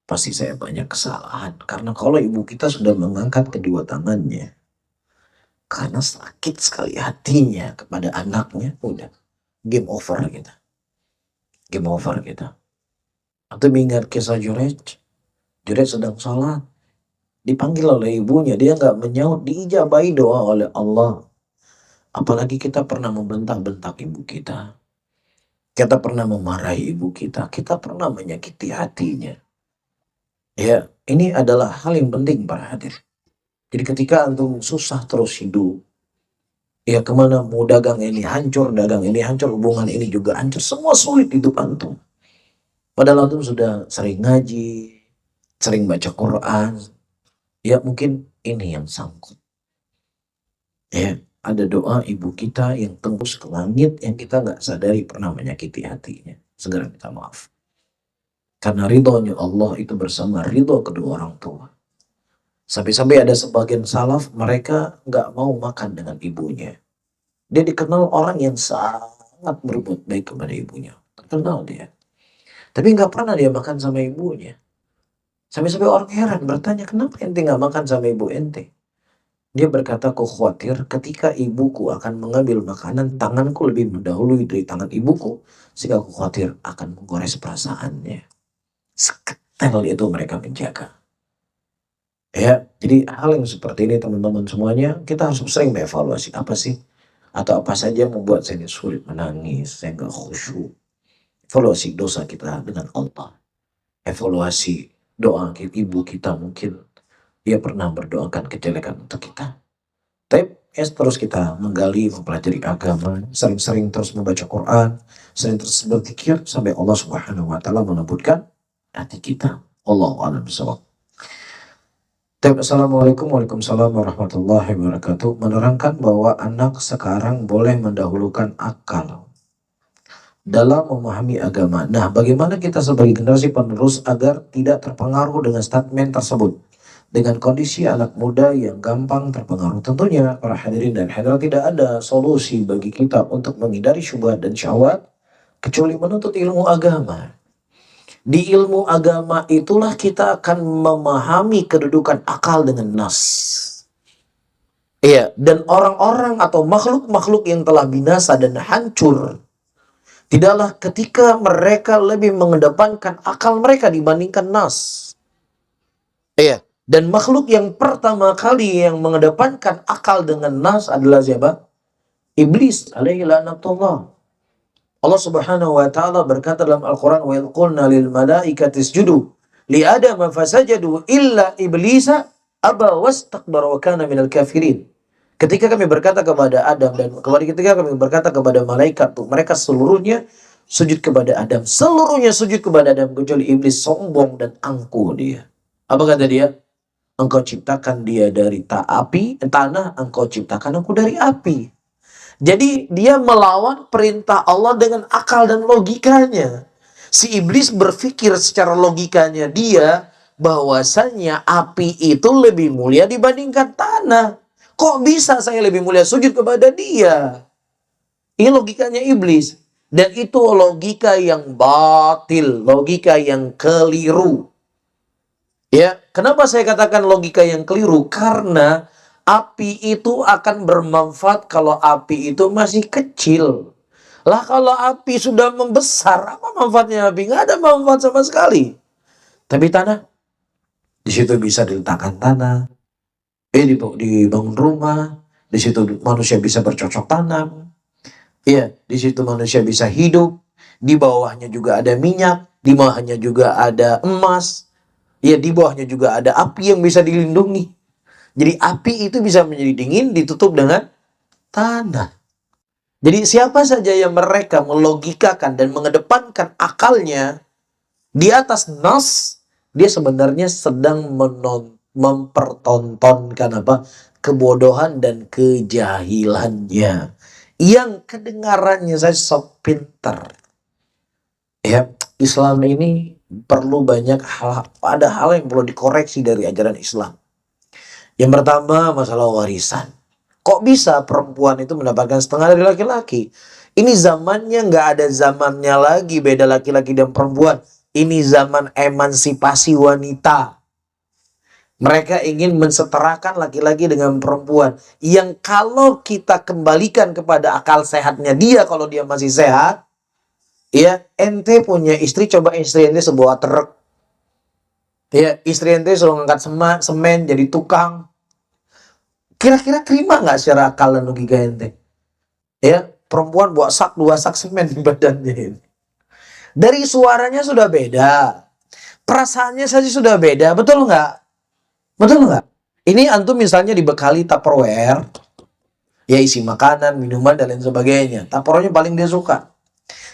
Pasti saya banyak kesalahan. Karena kalau ibu kita sudah mengangkat kedua tangannya, karena sakit sekali hatinya kepada anaknya, udah game over kita. Game over kita. Atau mengingat kisah Jurej. Jurej sedang sholat. Dipanggil oleh ibunya, dia nggak menyaut, diijabahi doa oleh Allah. Apalagi kita pernah membentak-bentak ibu kita. Kita pernah memarahi ibu kita. Kita pernah menyakiti hatinya. Ya, ini adalah hal yang penting para hadir. Jadi ketika antum susah terus hidup, ya kemana mau dagang ini hancur, hubungan ini juga hancur, semua sulit hidup antum. Padahal antum sudah sering ngaji, sering baca Quran, ya mungkin ini yang sangkut. Ya, ada doa ibu kita yang tembus ke langit yang kita nggak sadari pernah menyakiti hatinya. Segera minta maaf. Karena ridhonya Allah itu bersama ridho kedua orang tua. Sampai-sampai ada sebagian salaf, mereka nggak mau makan dengan ibunya. Dia dikenal orang yang sangat berbuat baik kepada ibunya. Terkenal dia. Tapi nggak pernah dia makan sama ibunya. Sampai-sampai orang heran bertanya, kenapa ente nggak makan sama ibu ente? Dia berkata, aku khawatir ketika ibuku akan mengambil makanan, tanganku lebih mendahului dari tangan ibuku. Sehingga aku khawatir akan menggores perasaannya. Seketel itu mereka menjaga. Ya, jadi hal yang seperti ini teman-teman semuanya, kita harus sering mengevaluasi apa sih? Atau apa saja yang membuat saya sulit menangis, saya nggak khusyuk. Evaluasi dosa kita dengan Allah. Evaluasi doa ibu kita, mungkin dia pernah berdoakan kejelekan untuk kita. Tapi terus kita menggali, mempelajari agama, sering-sering terus membaca Quran, sering terus berzikir sampai Allah Subhanahu wa Ta'ala melembutkan hati kita. Allahu a'lam bishawab. Assalamualaikum warahmatullahi wabarakatuh. Menerangkan bahwa anak sekarang boleh mendahulukan akal dalam memahami agama. Nah, bagaimana kita sebagai generasi penerus agar tidak terpengaruh dengan statement tersebut? Dengan kondisi anak muda yang gampang terpengaruh. Tentunya para hadirin dan hadirat, tidak ada solusi bagi kita untuk menghindari syubhat dan syahwat kecuali menuntut ilmu agama. Di ilmu agama itulah kita akan memahami kedudukan akal dengan nas. Iya, dan orang-orang atau makhluk-makhluk yang telah binasa dan hancur Tidaklah ketika mereka lebih mengedepankan akal mereka dibandingkan nas. Iya. Dan makhluk yang pertama kali yang mengedepankan akal dengan nas adalah siapa? Iblis alaihi laknatullah. Allah Subhanahu wa taala berkata dalam Al-Qur'an, "Wa idh qulna lil malaikati isjudu li Adam fasajadu illa iblisa aba wastakbara wa kana minal kafirin." Ketika kami berkata kepada Adam dan ketika kami berkata kepada malaikat, tuh mereka seluruhnya sujud kepada Adam. Seluruhnya sujud kepada Adam kecuali iblis, sombong dan angkuh dia. Apa kata dia? Engkau ciptakan dia dari tanah, engkau ciptakan aku dari api. Jadi dia melawan perintah Allah dengan akal dan logikanya. Si iblis berpikir secara logikanya dia bahwasannya api itu lebih mulia dibandingkan tanah. Kok bisa saya lebih mulia sujud kepada dia? Ini logikanya iblis. Dan itu logika yang batil, logika yang keliru. Ya, kenapa saya katakan logika yang keliru? Karena api itu akan bermanfaat kalau api itu masih kecil. Lah kalau api sudah membesar, apa manfaatnya api? Nggak ada manfaat sama sekali. Tapi tanah, di situ bisa diletakkan tanah, dibangun rumah, di situ manusia bisa bercocok tanam. Iya, di situ manusia bisa hidup. Di bawahnya juga ada minyak, di bawahnya juga ada emas. Ya, di bawahnya juga ada api yang bisa dilindungi. Jadi api itu bisa menjadi dingin ditutup dengan tanah. Jadi siapa saja yang mereka melogikakan dan mengedepankan akalnya di atas nas, dia sebenarnya sedang mempertontonkan kebodohan dan kejahilannya. Yang kedengarannya saya sok pintar. Ya, Islam ini perlu banyak ada hal yang perlu dikoreksi dari ajaran Islam. Yang pertama, masalah warisan. Kok bisa perempuan itu mendapatkan setengah dari laki-laki? Ini zamannya nggak ada zamannya lagi beda laki-laki dan perempuan. Ini zaman emansipasi wanita. Mereka ingin mensetarakan laki-laki dengan perempuan. Yang kalau kita kembalikan kepada akal sehatnya dia, kalau dia masih sehat, ya, ente punya istri, coba istri ente sebuah truk. Ya, istri ente suruh ngangkat semen jadi tukang. Kira-kira terima nggak secara akal dan logika ente? Ya, perempuan bawa dua sak semen di badannya ini. Dari suaranya sudah beda. Perasaannya saja sudah beda, betul nggak? Betul nggak? Ini antum misalnya dibekali Tupperware, ya isi makanan, minuman, dan lain sebagainya. Tupperware-nya paling dia suka.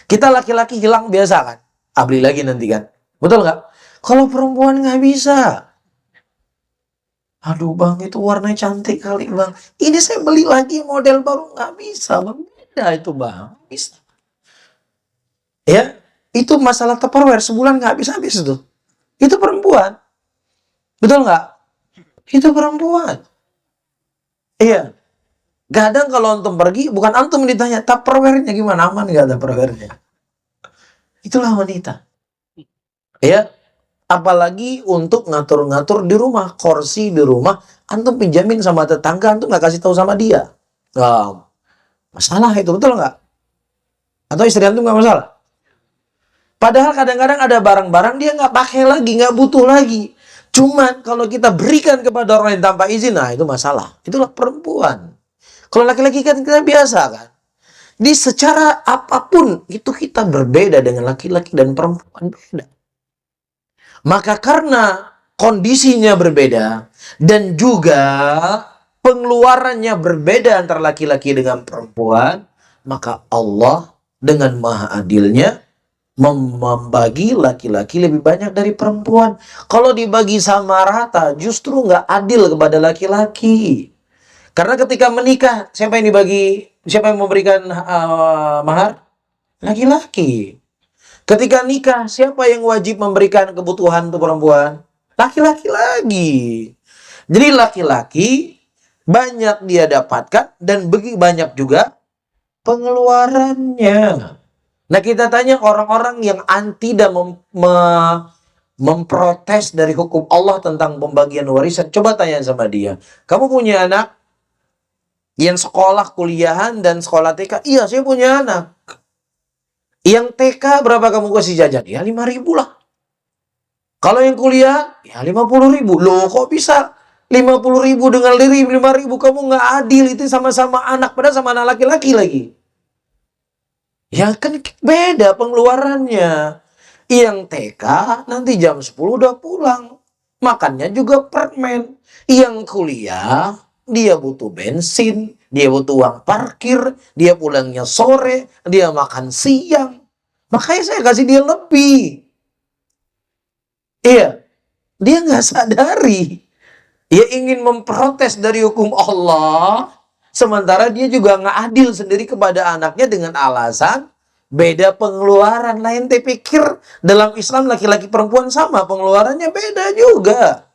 Kita laki-laki hilang biasa kan? Beli lagi nanti kan? Betul nggak? Kalau perempuan nggak bisa. Aduh bang, itu warnanya cantik kali bang. Ini saya beli lagi model baru, nggak bisa bang. Beda itu bang, bisa. Ya, itu masalah Tupperware sebulan nggak habis-habis itu. Itu perempuan. Betul nggak? Itu perempuan. Iya. Kadang kalau antum pergi, bukan antum ditanya, Tupperware-nya gimana? Aman nggak Tupperware-nya? Itulah wanita. Ya. Apalagi untuk ngatur-ngatur di rumah, kursi di rumah, antum pinjamin sama tetangga, antum nggak kasih tahu sama dia. Nah, masalah itu, betul nggak? Atau istri antum nggak masalah? Padahal kadang-kadang ada barang-barang dia nggak pakai lagi, nggak butuh lagi. Cuman kalau kita berikan kepada orang yang tanpa izin, nah itu masalah. Itulah perempuan. Kalau laki-laki kan kita biasa kan. Di secara apapun itu kita berbeda dengan laki-laki dan perempuan beda. Maka karena kondisinya berbeda dan juga pengeluarannya berbeda antara laki-laki dengan perempuan, maka Allah dengan maha adilnya membagi laki-laki lebih banyak dari perempuan. Kalau dibagi sama rata, justru nggak adil kepada laki-laki. Karena ketika menikah, siapa yang memberikan mahar? Laki-laki. Ketika nikah, siapa yang wajib memberikan kebutuhan untuk perempuan? Laki-laki lagi. Jadi laki-laki banyak dia dapatkan dan banyak juga pengeluarannya. Nah kita tanya orang-orang yang anti dan memprotes dari hukum Allah tentang pembagian warisan. Coba tanya sama dia. Kamu punya anak yang sekolah kuliahan dan sekolah TK? Iya, saya punya anak. Yang TK berapa kamu kasih jajan? Ya 5.000 lah. Kalau yang kuliah, ya 50.000. Loh kok bisa 50.000 dengan 5.000? Kamu nggak adil, itu sama-sama anak, padahal sama anak laki-laki lagi. Ya kan beda pengeluarannya. Yang TK nanti jam 10 udah pulang. Makannya juga permen. Yang kuliah, dia butuh bensin, dia butuh uang parkir, dia pulangnya sore, dia makan siang. Makanya saya kasih dia lebih. Iya, dia nggak sadari. Dia ingin memprotes dari hukum Allah, sementara dia juga nggak adil sendiri kepada anaknya dengan alasan beda pengeluaran. Lain pikir dalam Islam laki-laki perempuan sama, pengeluarannya beda juga.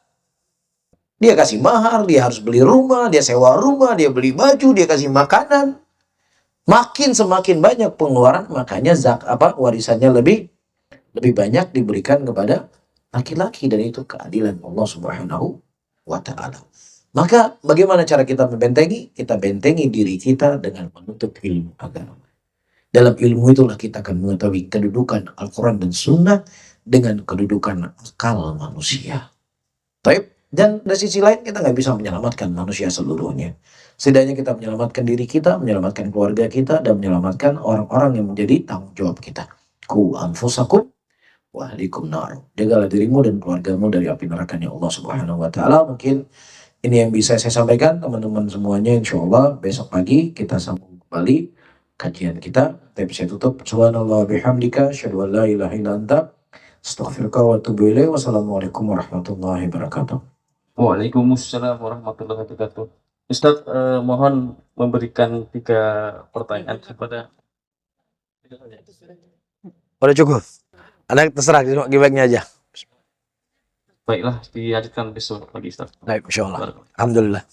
Dia kasih mahar, dia harus beli rumah, dia sewa rumah, dia beli baju, dia kasih makanan. Semakin banyak pengeluaran, makanya warisannya lebih banyak diberikan kepada laki-laki, dan itu keadilan Allah Subhanahu wa ta'ala. Maka bagaimana cara kita membentengi? Kita bentengi diri kita dengan menuntut ilmu agama. Dalam ilmu itulah kita akan mengetahui kedudukan Al-Quran dan Sunnah dengan kedudukan akal manusia. Dan dari sisi lain kita nggak bisa menyelamatkan manusia seluruhnya. Setidaknya kita menyelamatkan diri kita, menyelamatkan keluarga kita, dan menyelamatkan orang-orang yang menjadi tanggung jawab kita. Ku anfusakum wa ahlikum nar. Jagalah dirimu dan keluargamu dari api nerakanya Allah Subhanahu wa ta'ala. Mungkin ini yang bisa saya sampaikan, teman-teman semuanya. Insya Allah besok pagi kita sambung kembali kajian kita. Tapi saya tutup. Subhanallah bihamdika, asyhadu an la ilaha illa anta, astaghfiruka wa atubu ilaik. Wassalamualaikum warahmatullahi wabarakatuh. Waalaikumsalam warahmatullahi wabarakatuh. Ustadz, mohon memberikan 3 pertanyaan kepada. Udah cukup. Anda terserah, gimana aja. Baiklah, dihadirkan besok pagi, Ustadz. Baik, insya Allah. Alhamdulillah.